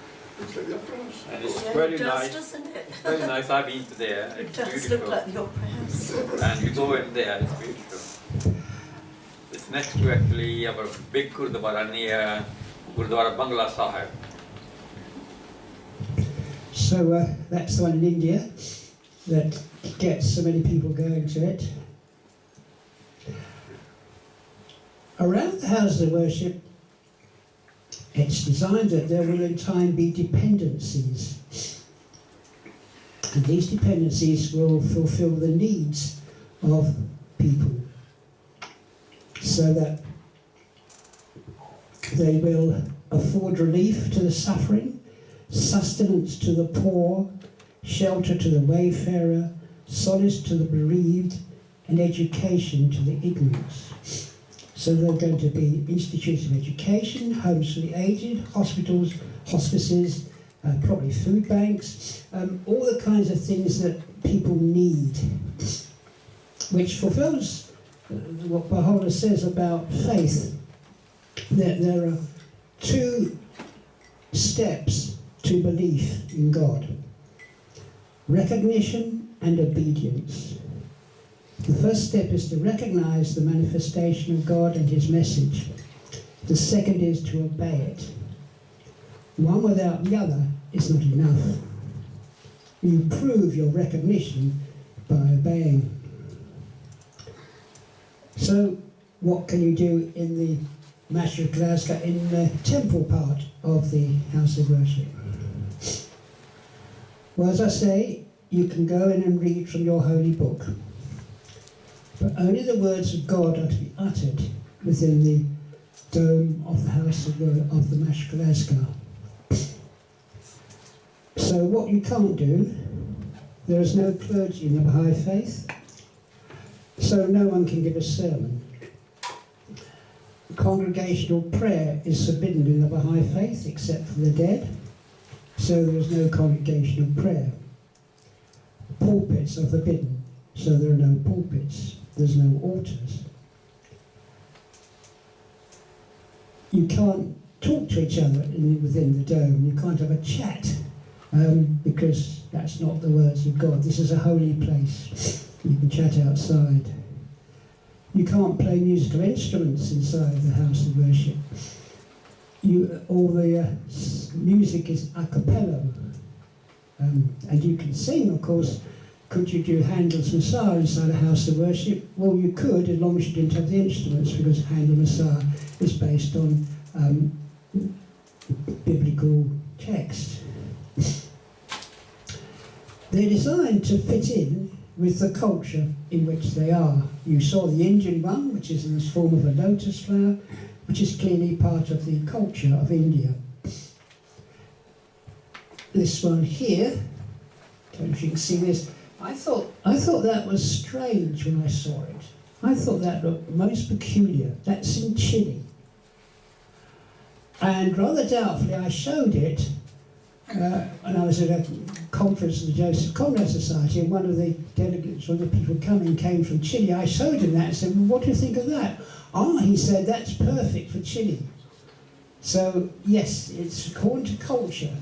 And it's Yeah, very it does, nice. doesn't it? It's very nice. I've been there. It It's does beautiful. look like the opera house. And you go in there, it's beautiful. It's next to actually our big Gurdwara near Gurdwara Bangla Sahib. So that's the one in India that gets so many people going to it. Around the houses of worship, it's designed that there will in time be dependencies. And these dependencies will fulfill the needs of people so that they will afford relief to the suffering, sustenance to the poor, shelter to the wayfarer, solace to the bereaved, and education to the ignorant. So there are going to be institutes of education, homes for the aged, hospitals, hospices, probably food banks, all the kinds of things that people need, which fulfills what Baha'u'llah says about faith, that there are two steps to belief in God: recognition and obedience. The first step is to recognize the manifestation of God and his message. The second is to obey it. One without the other is not enough. You prove your recognition by obeying. So, what can you do in the Mashriq al-Azkar, in the temple part of the house of worship? Well, as I say, you can go in and read from your holy book. But only the words of God are to be uttered within the dome of the house of the Mashriq al-Azkar. So what you can't do, there is no clergy in the Bahai faith, so no one can give a sermon. Congregational prayer is forbidden in the Bahai faith except for the dead, so there is no congregational prayer. Pulpits are forbidden, so there are no pulpits. There's no altars. You can't talk to each other within the dome. You can't have a chat because that's not the words of God. This is a holy place. You can chat outside. You can't play musical instruments inside the house of worship. All the music is a cappella. And you can sing, of course. Could you do Handel's Messiah inside a house of worship? Well, you could, as long as you didn't have the instruments, because Handel's Messiah is based on biblical text. They're designed to fit in with the culture in which they are. You saw the Indian one, which is in the form of a lotus flower, which is clearly part of the culture of India. This one here, I don't know if you can see this. I thought that was strange when I saw it. I thought that looked most peculiar. That's in Chile. And rather doubtfully, I showed it when I was at a conference of the Joseph Conrad Society, and one of the delegates, one of the people coming, came from Chile. I showed him that and said, well, what do you think of that? Oh, he said, that's perfect for Chile. So, yes, it's according to culture.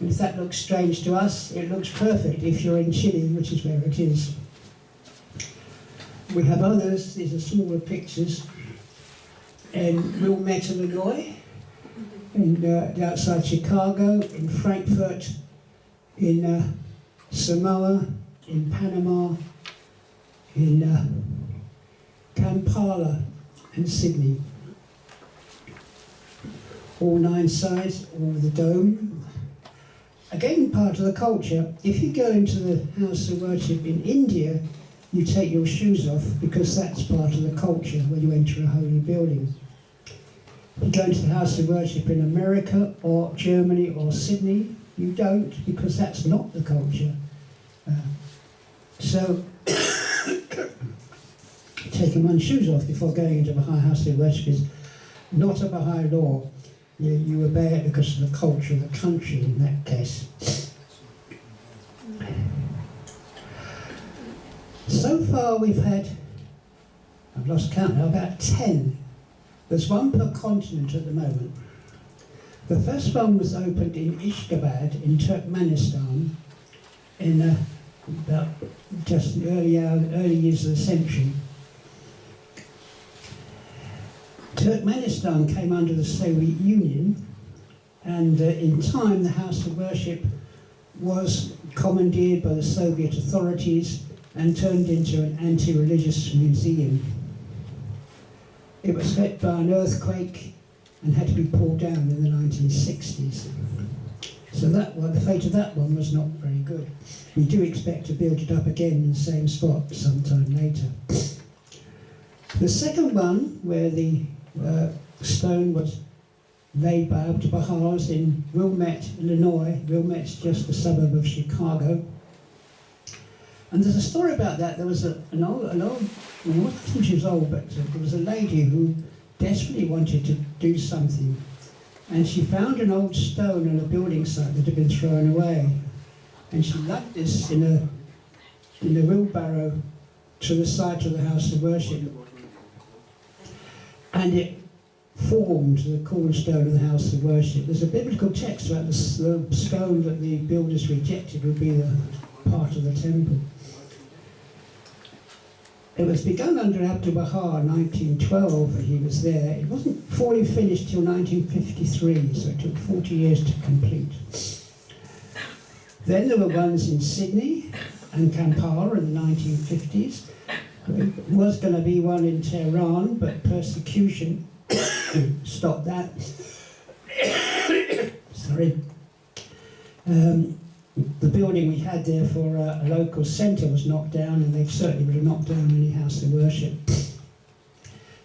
And if that looks strange to us, it looks perfect if you're in Chile, which is where it is. We have others, these are smaller pictures, in Wilmette, Illinois, outside Chicago, in Frankfurt, in Samoa, in Panama, in Kampala and Sydney. All 9 sides, all the dome. Again, part of the culture. If you go into the house of worship in India, you take your shoes off because that's part of the culture when you enter a holy building. If you go into the house of worship in America or Germany or Sydney, you don't, because that's not the culture. So, taking one's shoes off before going into a Bahai house of worship is not a Bahai law. You obey it because of the culture of the country in that case. So far we've had, I've lost count now, about 10. There's one per continent at the moment. The first one was opened in Ashgabat in Turkmenistan in about just the early years of the century. Turkmenistan came under the Soviet Union, and in time the house of worship was commandeered by the Soviet authorities and turned into an anti-religious museum. It was hit by an earthquake and had to be pulled down in the 1960s. So that one, the fate of that one was not very good. We do expect to build it up again in the same spot sometime later. The second one, where the stone was laid by Abdul Baha'u'llah in Wilmette, Illinois. Wilmette's just a suburb of Chicago. And there's a story about that. There was an old, well, I think she was old, but there was a lady who desperately wanted to do something. and she found an old stone on a building site that had been thrown away, and she lugged this in a wheelbarrow to the site of the house of worship, and it formed the cornerstone of the house of worship. There's a biblical text about the stone that the builders rejected would be the part of the temple. It was begun under Abdul Bahai in 1912 when he was there. It wasn't fully finished till 1953, so it took 40 years to complete. Then there were ones in Sydney and Kampala in the 1950s. There was going to be one in Tehran, but persecution stopped that. Sorry. The building we had there for a local centre was knocked down, and they certainly would have knocked down any house of worship.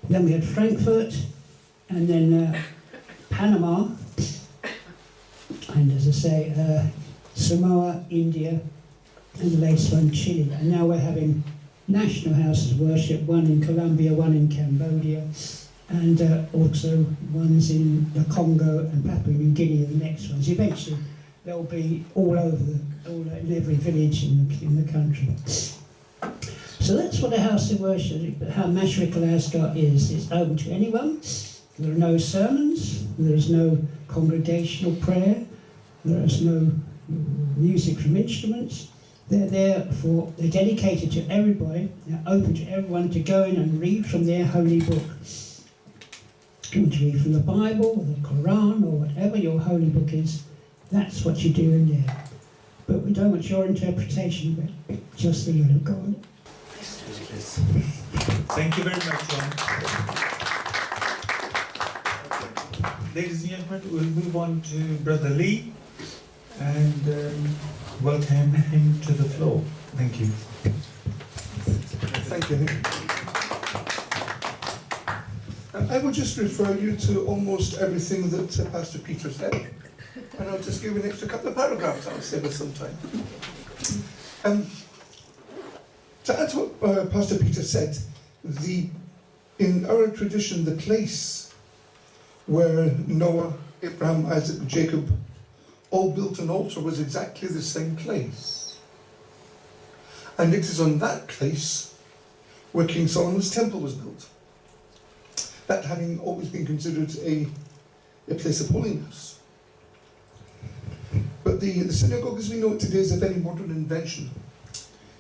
Then we had Frankfurt, and then Panama, and as I say, Samoa, India, and the latest one, Chile. And now we're having national houses of worship, one in Colombia, one in Cambodia, and also ones in the Congo and Papua New Guinea, and the next ones. Eventually, they'll be all over, in every village in the country. So that's what a house of worship, how Mashriq al-Asghar is. It's open to anyone. There are no sermons, there is no congregational prayer, there is no music from instruments. They're dedicated to everybody, they're open to everyone to go in and read from their holy book. You want to read from the Bible, or the Quran, or whatever your holy book is, that's what you do in there. But we don't want your interpretation of it, just the word of God. Thank you very much, John. Ladies and gentlemen, we'll move on to Brother Lee and welcome him to the floor. Thank you. Thank you. I will just refer you to almost everything that Pastor Peter said, and I'll just give you an extra couple of paragraphs. I'll save us some time. To add to what Pastor Peter said, in our tradition, the place where Noah, Abraham, Isaac, Jacob all built an altar was exactly the same place. And it is on that place where King Solomon's temple was built. That having always been considered a place of holiness. But the synagogue as we know it today is a very modern invention.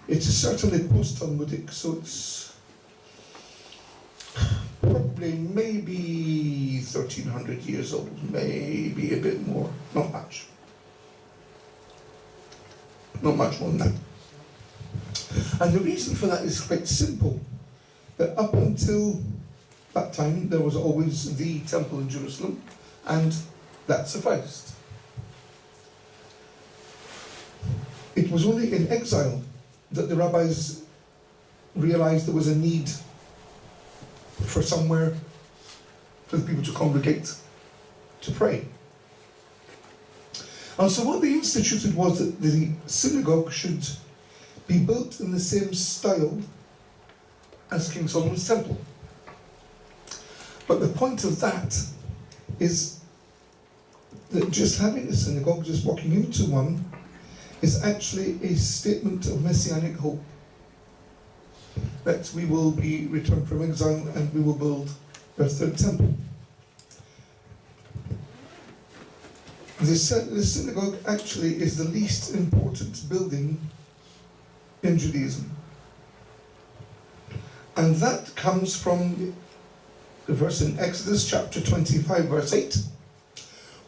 It is certainly post-Talmudic, so it's probably maybe 1,300 years old, maybe a bit more, not much. Not much more than that. And the reason for that is quite simple. That up until that time, there was always the temple in Jerusalem, and that sufficed. It was only in exile that the rabbis realized there was a need for somewhere for the people to congregate, to pray. And so what they instituted was that the synagogue should be built in the same style as King Solomon's temple. But the point of that is that just having a synagogue, just walking into one, is actually a statement of messianic hope. That we will be returned from exile and we will build our third temple. The synagogue actually is the least important building in Judaism. And that comes from the verse in Exodus chapter 25 verse 8,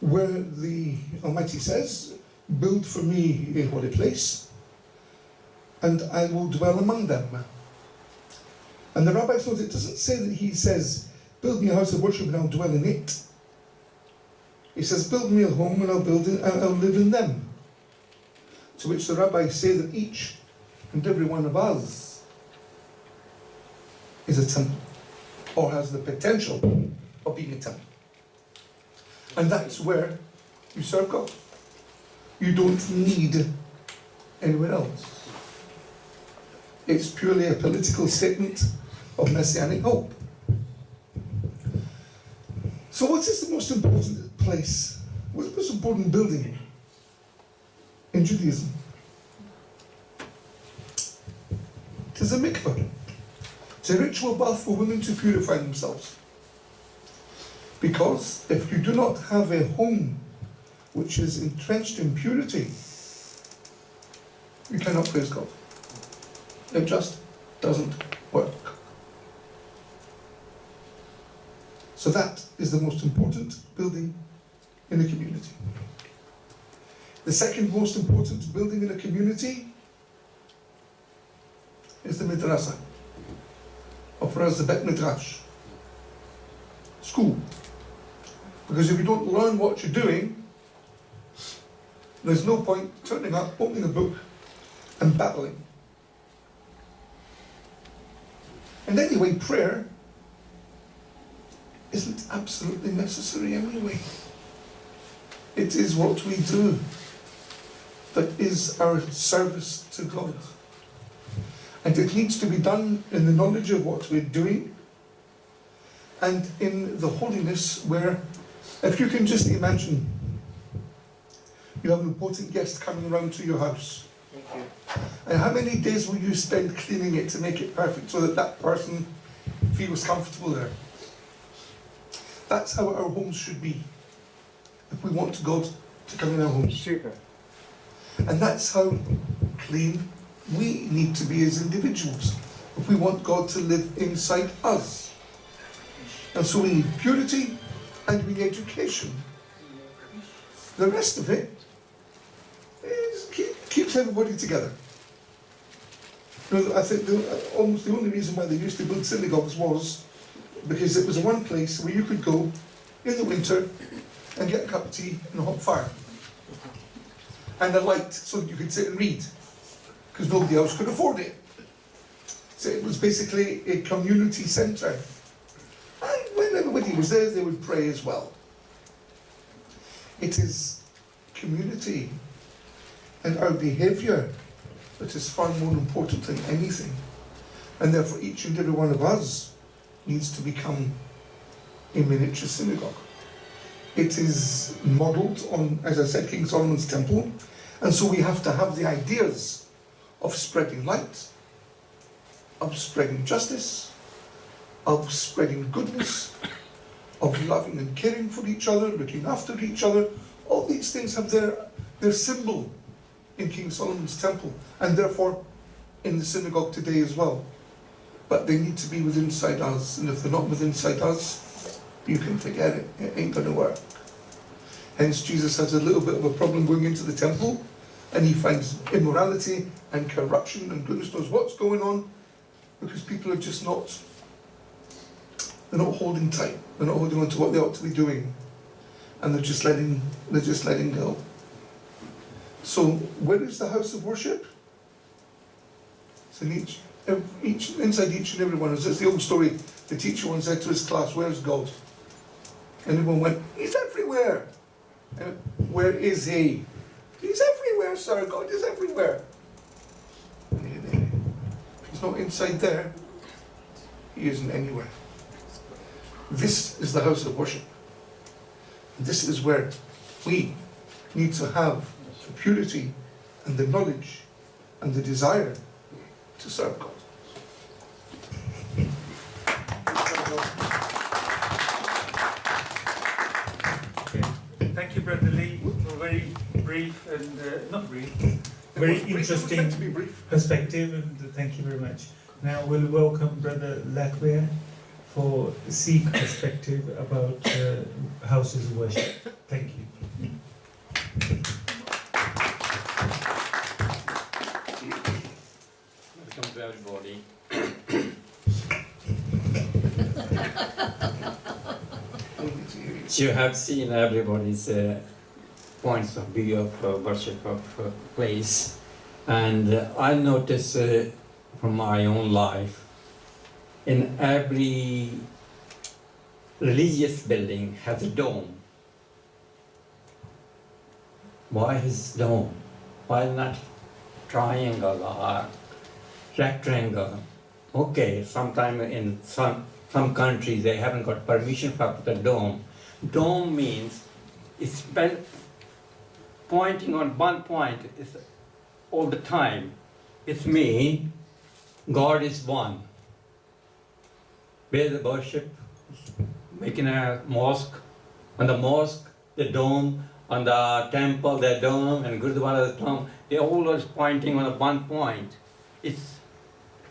where the Almighty says, "Build for me a holy place, and I will dwell among them." And the rabbis note it doesn't say that he says, "Build me a house of worship and I'll dwell in it." He says, "Build me a home and I'll live in them." To which the rabbis say that each and every one of us is a temple, or has the potential of being a temple. And that's where you serve God. You don't need anywhere else. It's purely a political statement of messianic hope. So what is the most important place, what's the most important building in Judaism? It is a mikveh. It's a ritual bath for women to purify themselves. Because if you do not have a home which is entrenched in purity, you cannot praise God. It just doesn't work. So that is the most important building in a community. The second most important building in a community is the midrasa, or as the Bet Midrash, school. Because if you don't learn what you're doing, there's no point turning up, opening a book, and babbling. And anyway, prayer isn't absolutely necessary anyway. It is what we do that is our service to God. And it needs to be done in the knowledge of what we're doing and in the holiness where, if you can just imagine, you have an important guest coming around to your house. And how many days will you spend cleaning it to make it perfect so that that person feels comfortable there? That's how our homes should be, if we want God to come in our homes. Super. And that's how clean we need to be as individuals, if we want God to live inside us. And so we need purity and we need education. The rest of it keeps everybody together. You know, I think almost the only reason why they used to build synagogues was because it was the one place where you could go in the winter and get a cup of tea and a hot fire. And a light so that you could sit and read, because nobody else could afford it. So it was basically a community centre. And when everybody was there, they would pray as well. It is community and our behaviour that is far more important than anything. And therefore each and every one of us needs to become a miniature synagogue. It is modelled on, as I said, King Solomon's temple, and so we have to have the ideas of spreading light, of spreading justice, of spreading goodness, of loving and caring for each other, looking after each other. All these things have their symbol in King Solomon's temple, and therefore in the synagogue today as well. But they need to be within inside us, and if they're not within inside us, you can forget it. It ain't going to work. Hence, Jesus has a little bit of a problem going into the temple, and he finds immorality and corruption and goodness knows what's going on, because people are just not, they're not holding tight. They're not holding on to what they ought to be doing, and they're just letting go. So, where is the house of worship? It's in inside each and every one. It's the old story. The teacher once said to his class, "Where's God?" And everyone went, "He's everywhere." Where is he? He's everywhere, sir. God is everywhere. If he's not inside there, he isn't anywhere. This is the house of worship. This is where we need to have the purity and the knowledge and the desire to serve God. Thank you, Brother Lee, for a very brief and not brief, very interesting perspective, and thank you very much. Now we'll welcome Brother Lakwia for Sikh perspective about houses of worship. Thank you. Welcome to everybody. You have seen everybody's points of view of worship of place, and I notice from my own life, in every religious building has a dome. Why is dome? Why not triangle or rectangle? Okay, sometime in some countries they haven't got permission for the dome. Dome means it's been pointing on one point is all the time. It's me, God is one. Where the worship, making a mosque, on the mosque, the dome, on the temple, the dome, and Gurdwara, the dome, they're always pointing on one point. It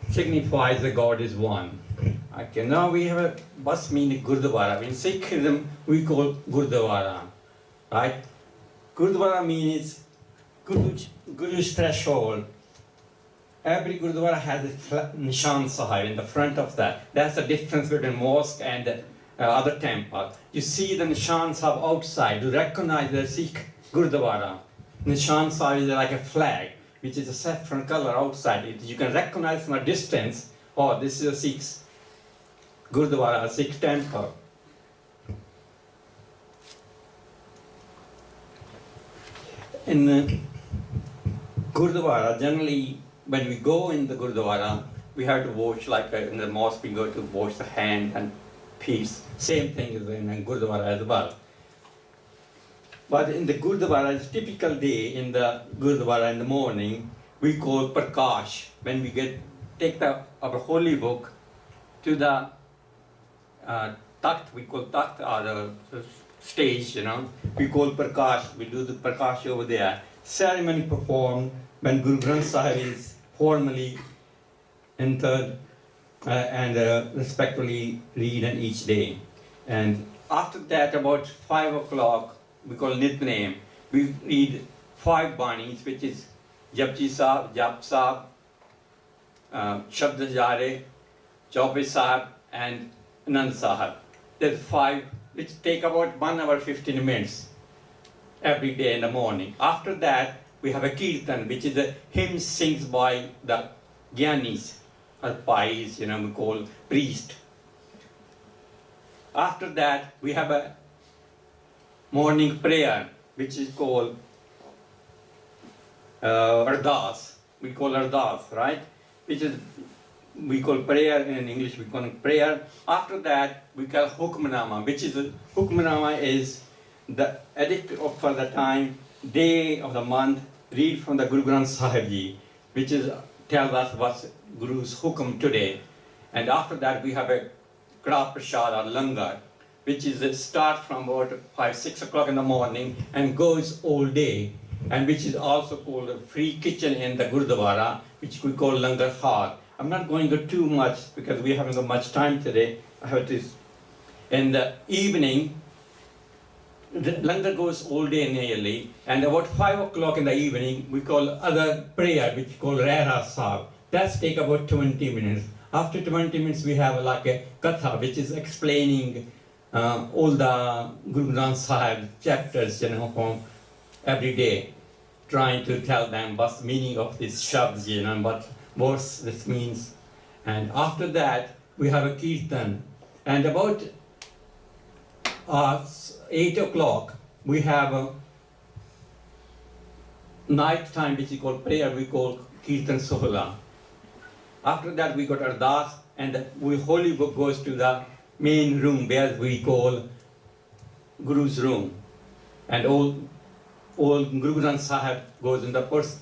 signifies that God is one. Okay, now we have a bus meaning Gurdwara. In Sikhism, we call Gurdwara, right? Gurdwara means Guru's threshold. Every Gurdwara has a Nishan Sahib in the front of that. That's the difference between mosque and other temple. You see the Nishan Sahib outside, you recognize the Sikh Gurdwara. Nishan Sahib is like a flag, which is a saffron color outside. You can recognize from a distance, oh, this is a Sikh Gurdwara, a Sikh temple. In Gurdwara, generally, when we go in the Gurdwara, we have to wash, like in the mosque, we go to wash the hand and feet. Same thing is in Gurdwara as well. But in the Gurdwara, it's a typical day in the Gurdwara in the morning, we call Prakash. When we take our holy book to the Takht, we call Takht, or the stage, we call Prakash. We do the Prakash over there. Ceremony performed when Guru Granth Sahib is formally entered and respectfully read each day. And after that, about 5 o'clock, we call Nitnem. We read 5 banis, which is Japji Sahib, Jap Sahib, Shabd Jare, Chaupe Sahib, and Anand Sahib. There's 5, which take about 1 hour 15 minutes every day in the morning. After that, we have a kirtan, which is a hymn sings by the Gyanis, or Pais, we call priest. After that, we have a morning prayer, which is called Ardas. We call Ardas, right? Which is, we call prayer in English, we call it prayer. After that, we call Hukmnama, which is, Hukmnama is the edict for the time, day of the month, read from the Guru Granth Sahib Ji, which is, tells us what's Guru's Hukm today. And after that, we have a Kra Prasad or Langar, which is start from about 5-6 o'clock in the morning and goes all day, and which is also called a free kitchen in the Gurdwara, which we call Langar Hall. I'm not going to too much because we haven't got much time today. I have to. In the evening, the Langar goes all day nearly, and about 5 o'clock in the evening, we call other prayer, which we call Rehra Sahib. That's take about 20 minutes. After 20 minutes, we have like a Katha, which is explaining all the Guru Granth Sahib chapters, from every day, trying to tell them what's the meaning of these shabds, what this means. And after that, we have a kirtan. And about 8 o'clock, we have a night time, which is called prayer, we call Kirtan Sohla. After that, we got Ardas, and the holy book goes to the main room where we call Guru's room. And all Guru Granth Sahib goes in the first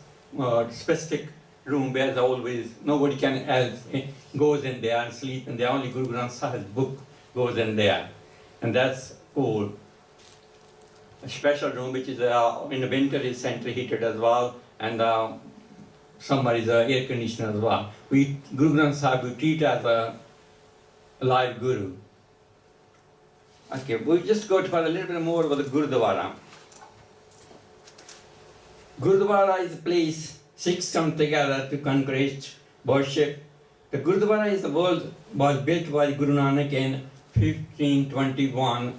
specific room where always nobody can else goes in there and sleep, and the only Guru Granth Sahib's book goes in there. And that's cool. A special room which is in the winter is centrally heated as well, and summer is air conditioner as well. Guru Granth Sahib we treat as a live Guru. Okay, we'll just go to a little bit more about the Gurdwara. Gurdwara is a place Sikhs come together to congregate, worship. The Gurdwara was built by Guru Nanak in 1521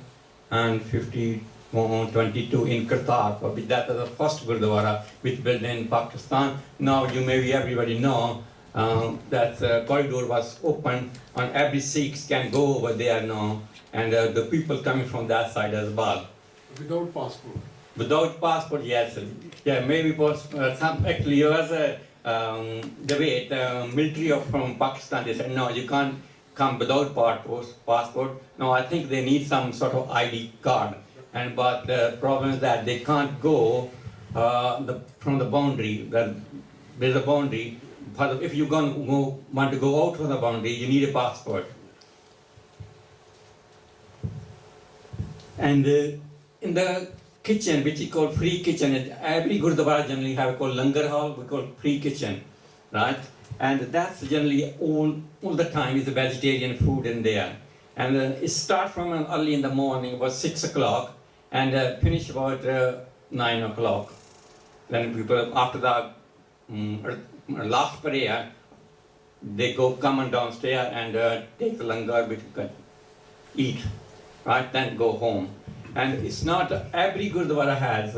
and 1522 in Kartarpur. That was the first Gurdwara which built in Pakistan. Now everybody know that the corridor was open and every Sikhs can go over there now, and the people coming from that side as well. Without passport? Without passport, yes. Yeah, maybe actually it was the military from Pakistan, they said, no, you can't come without passport. No, I think they need some sort of ID card. but the problem is that they can't go from the boundary. There's a boundary. But if you want to go out from the boundary, you need a passport. And in the kitchen, which is called free kitchen, every Gurdwara generally have called Langar Hall, we call free kitchen, right? And that's generally all the time is a vegetarian food in there. And it starts from early in the morning, about 6 o'clock, and finish about 9 o'clock. Then people, after the last prayer, they come on downstairs and take the langar, which you can eat, right? Then go home. And it's not every Gurdwara has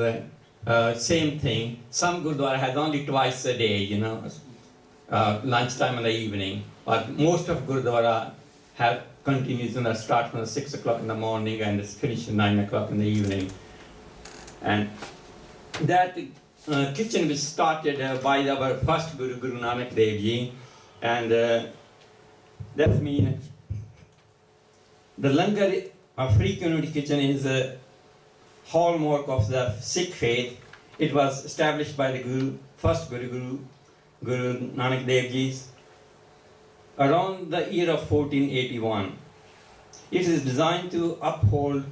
same thing. Some Gurdwara has only twice a day, you know, lunchtime and the evening. But most of Gurdwara have continues and start from 6 o'clock in the morning and finish at 9 o'clock in the evening. And that kitchen was started by our first Guru, Guru Nanak Dev Ji, and that means the langar of free community kitchen is a hallmark of the Sikh faith. It was established by the first Guru Nanak Dev Ji around the year of 1481. It is designed to uphold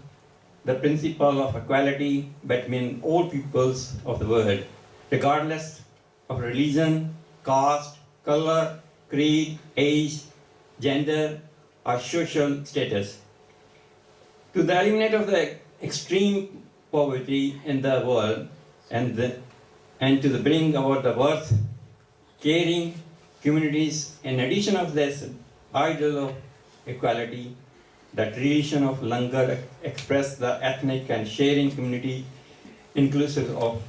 the principle of equality between all peoples of the world, regardless of religion, caste, color, creed, age, gender, or social status. To the eliminate of the extreme poverty in the world and to the bring about the worth, caring communities, in addition of this ideal of equality, the tradition of langar express the ethnic and sharing community inclusive of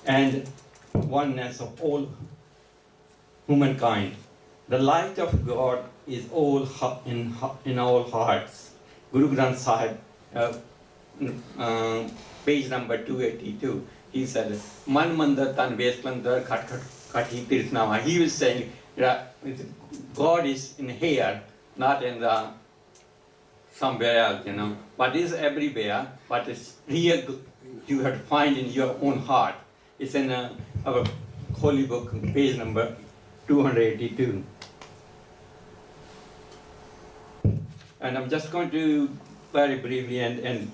and oneness of all humankind. The light of God is all in all hearts. Guru Granth Sahib, page number 282, he said, Man mandar tan veslandar khat kati tirthnava. He was saying that God is in here, not in the somewhere else, you know. But it's everywhere, but it's real, you have to find in your own heart. It's in our holy book, page number 282. And I'm just going to very briefly, and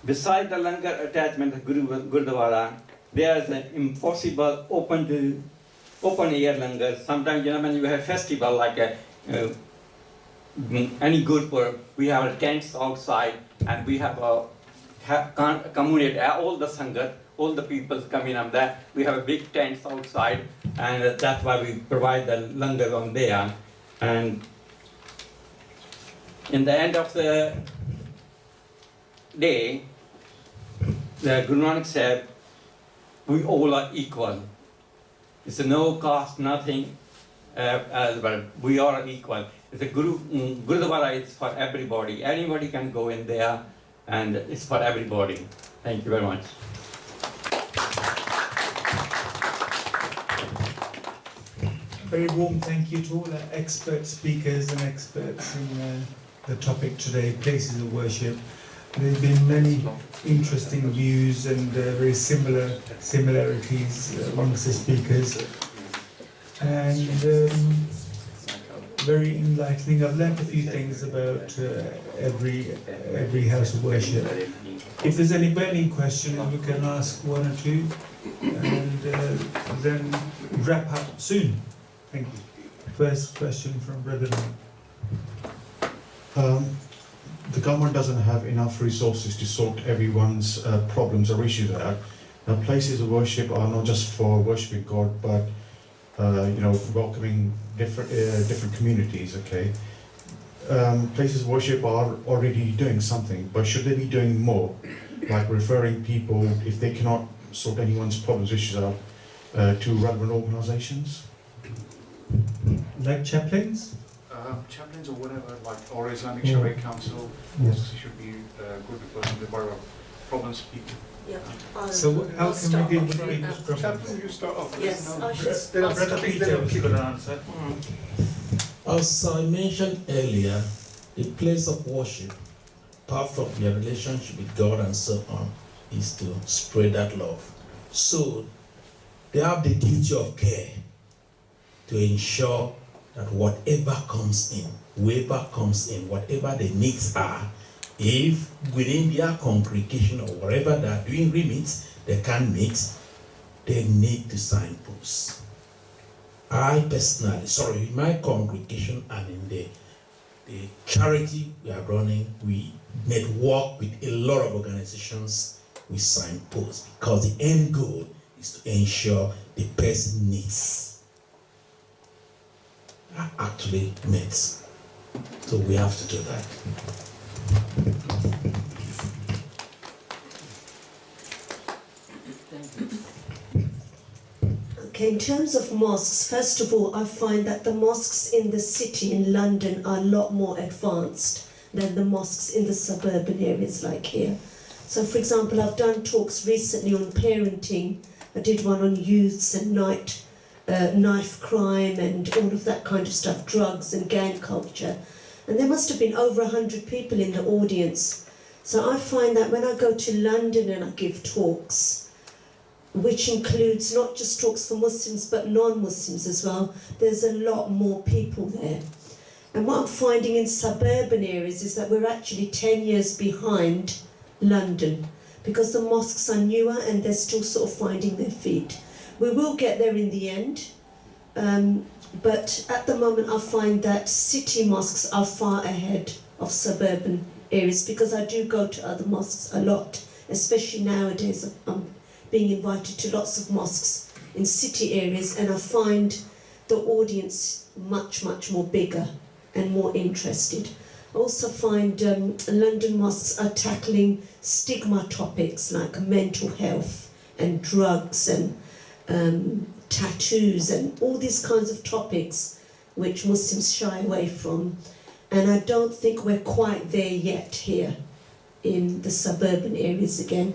beside the langar attachment of Gurdwara, there's an impossible open air langar. Sometimes, you know, when you have festival like any Gurpur, we have tents outside, and we have community, all the sangat, all the people coming up there. We have a big tents outside, and that's why we provide the langar on there. And in the end of the day, the Guru Nanak said, we all are equal. It's a no caste, nothing, but we are equal. The Gurdwara is for everybody. Anybody can go in there, and it's for everybody. Thank you very much. Very warm thank you to all the expert speakers and experts in the topic today, places of worship. There have been many interesting views and very similarities amongst the speakers, and very enlightening. I've learned a few things about every house of worship. If there's any burning questions, we can ask one or two, and then wrap up soon. Thank you. First question from Brother Naeem. The government doesn't have enough resources to sort everyone's problems or issues out. Places of worship are not just for worshiping God, but welcoming different communities. Okay, places of worship are already doing something, but should they be doing more, like referring people if they cannot sort anyone's problems, issues out, to relevant organisations? Like chaplains? Chaplains or whatever, or Islamic Sharia Council, also should be good because they borrow problems people. Yeah. So how can we deal with people's problems? Chaplain, you start off. Yes, I should Brother Peter was going to answer. As I mentioned earlier, the place of worship path of their relationship with God and so on is to spread that love. So they have the duty of care to ensure that whatever comes in, whoever comes in, whatever the needs are, if within their congregation or wherever they are doing remits, they can't meet, they need to signpost. I personally, in my congregation and in the charity we are running, we network with a lot of organizations with signposts because the end goal is to ensure the person's needs are actually met. So we have to do that. Okay, in terms of mosques, first of all, I find that the mosques in the city in London are a lot more advanced than the mosques in the suburban areas like here. So, for example, I've done talks recently on parenting. I did one on youths and knife crime and all of that kind of stuff, drugs and gang culture. And there must have been over 100 people in the audience. So I find that when I go to London and I give talks, which includes not just talks for Muslims but non-Muslims as well, there's a lot more people there. And what I'm finding in suburban areas is that we're actually 10 years behind London because the mosques are newer and they're still sort of finding their feet. We will get there in the end, but at the moment I find that city mosques are far ahead of suburban areas because I do go to other mosques a lot, especially nowadays. I'm being invited to lots of mosques in city areas and I find the audience much, much more bigger and more interested. I also find London mosques are tackling stigma topics like mental health and drugs and tattoos and all these kinds of topics which Muslims shy away from. And I don't think we're quite there yet here in the suburban areas again.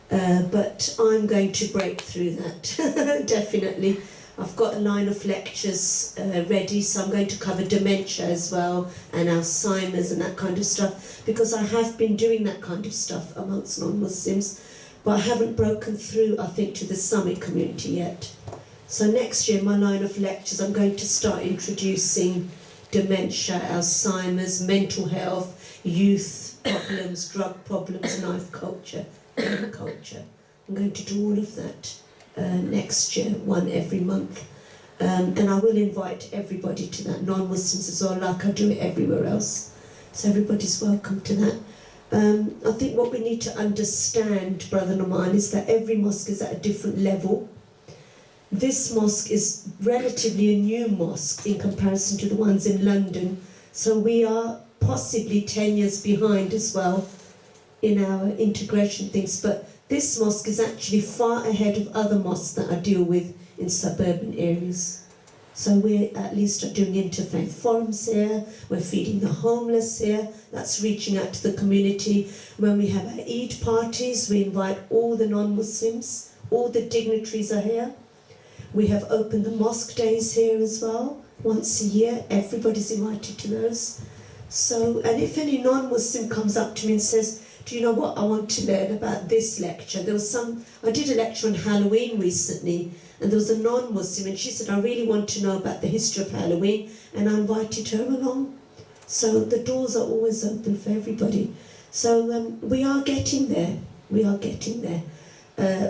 But I'm going to break through that, definitely. I've got a line of lectures ready, so I'm going to cover dementia as well, and Alzheimer's and that kind of stuff, because I have been doing that kind of stuff amongst non-Muslims, but I haven't broken through, I think, to the Summit community yet. So next year, my line of lectures, I'm going to start introducing dementia, Alzheimer's, mental health, youth problems, drug problems, knife culture. Culture. I'm going to do all of that next year, one every month. And I will invite everybody to that, non-Muslims as well, like I do it everywhere else. So everybody's welcome to that. I think what we need to understand, Brother Noman, is that every mosque is at a different level. This mosque is relatively a new mosque in comparison to the ones in London. So we are possibly 10 years behind as well in our integration things, but this mosque is actually far ahead of other mosques that I deal with in suburban areas. So we at least are doing interfaith forums here, we're feeding the homeless here, that's reaching out to the community. When we have our Eid parties, we invite all the non-Muslims, all the dignitaries are here. We have opened the mosque days here as well, once a year, everybody's invited to those. So, and if any non-Muslim comes up to me and says, do you know what, I want to learn about this lecture. I did a lecture on Halloween recently, and there was a non-Muslim, and she said, I really want to know about the history of Halloween, and I invited her along. So the doors are always open for everybody. So we are getting there,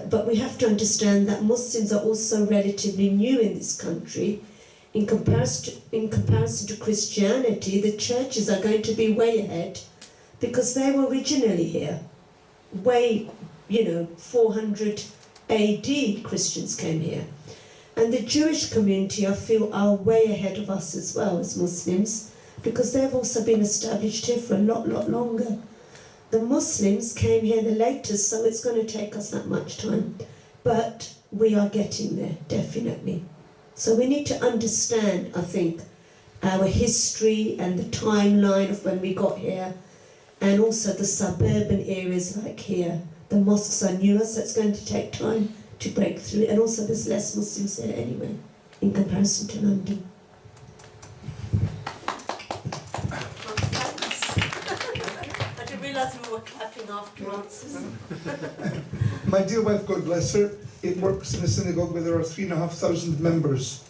but we have to understand that Muslims are also relatively new in this country. In comparison to Christianity, the churches are going to be way ahead, because they were originally here, 400 AD Christians came here. And the Jewish community, I feel, are way ahead of us as well as Muslims, because they've also been established here for a lot longer. The Muslims came here the latest, so it's going to take us that much time. But we are getting there, definitely. So we need to understand, I think, our history and the timeline of when we got here, and also the suburban areas like here. The mosques are newer, so it's going to take time to break through. And also there's less Muslims here anyway, in comparison to London. I didn't realise realised we were clapping afterwards. My dear wife, God bless her, it works in a synagogue where there are 3,500 members.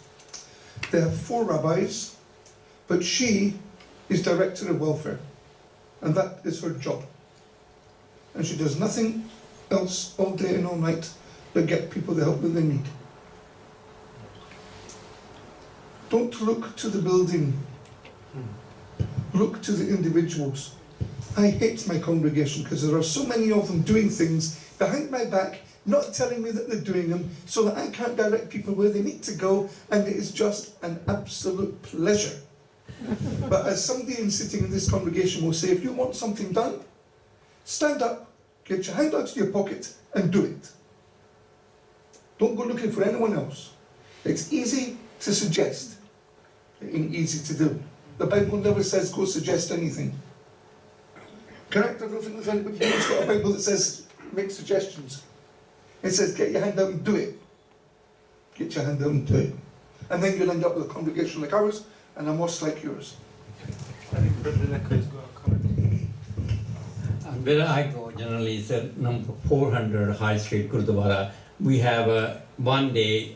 They have 4 rabbis, but she is director of welfare, and that is her job. And she does nothing else all day and all night but get people the help that they need. Don't look to the building, look to the individuals. I hate my congregation because there are so many of them doing things behind my back, not telling me that they're doing them, so that I can't direct people where they need to go, and it is just an absolute pleasure. But as somebody sitting in this congregation will say, if you want something done, stand up, get your hand out of your pocket and do it. Don't go looking for anyone else. It's easy to suggest. It ain't easy to do. The Bible never says go suggest anything. Correct? I don't think there's anybody who's got a Bible that says make suggestions. It says get your hand out and do it. Get your hand out and do it. And then you'll end up with a congregation like ours and a mosque like yours. I think Brother Lekko's got a comment. Where I go generally is number 400 High Street Gurdwara. We have one day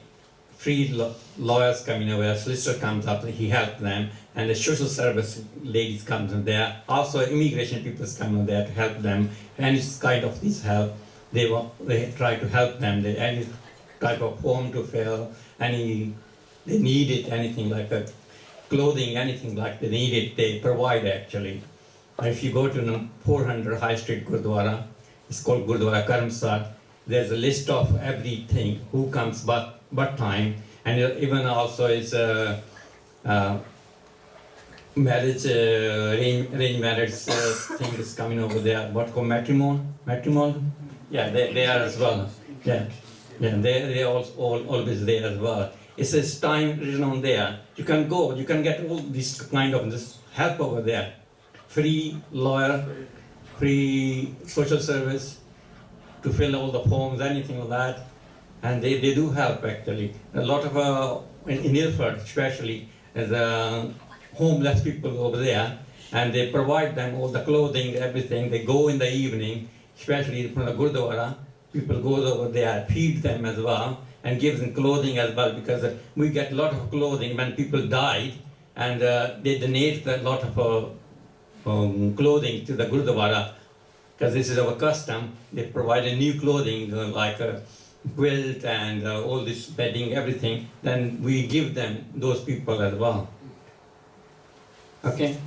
free lawyers coming over, a solicitor comes up, he helps them, and the social service ladies comes in there. Also immigration people come in there to help them. Any kind of this help, they try to help them. Any type of form to fill, they need it, anything like that, clothing, anything like they need it, they provide actually. If you go to 400 High Street Gurdwara, it's called Gurdwara Karmsar, there's a list of everything, who comes what time, and even also is marriage, arranged marriage thing is coming over there, what called matrimony? Yeah, they are as well. Yeah, they are always there as well. It says time written on there. You can go, you can get all this kind of this help over there. Free lawyer, free social service, to fill all the forms, anything like that. And they do help actually. A lot of, in Ilford especially, there's homeless people over there, and they provide them all the clothing, everything. They go in the evening, especially from the Gurdwara, people go over there, feed them as well, and give them clothing as well, because we get a lot of clothing when people died, and they donate a lot of clothing to the Gurdwara, because this is our custom. They provide a new clothing like a quilt and all this bedding, everything. Then we give them those people as well. Okay.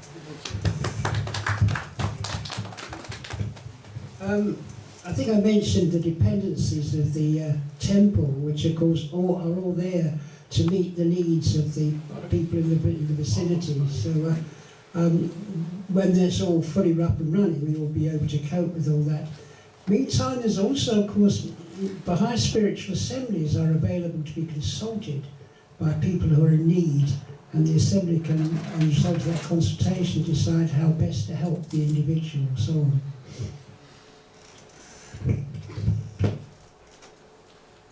I think I mentioned the dependencies of the temple, which of course are all there to meet the needs of the people in the vicinity. So when that's all fully up and running, we will be able to cope with all that. Meantime, there's also, of course, Bahai spiritual assemblies are available to be consulted by people who are in need, and the assembly can, as a result of that consultation, decide how best to help the individual and so on.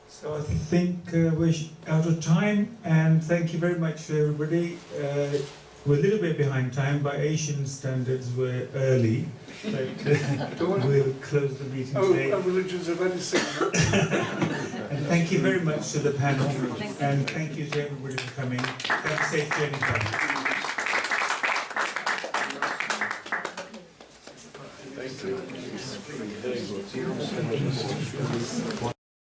So I think we're out of time, and thank you very much to everybody. We're a little bit behind time. By Asian standards, we're early, but we'll close the meeting today. Our religions are very similar. And thank you very much to the panel, and thank you to everybody for coming. Have a safe journey home. Thank you.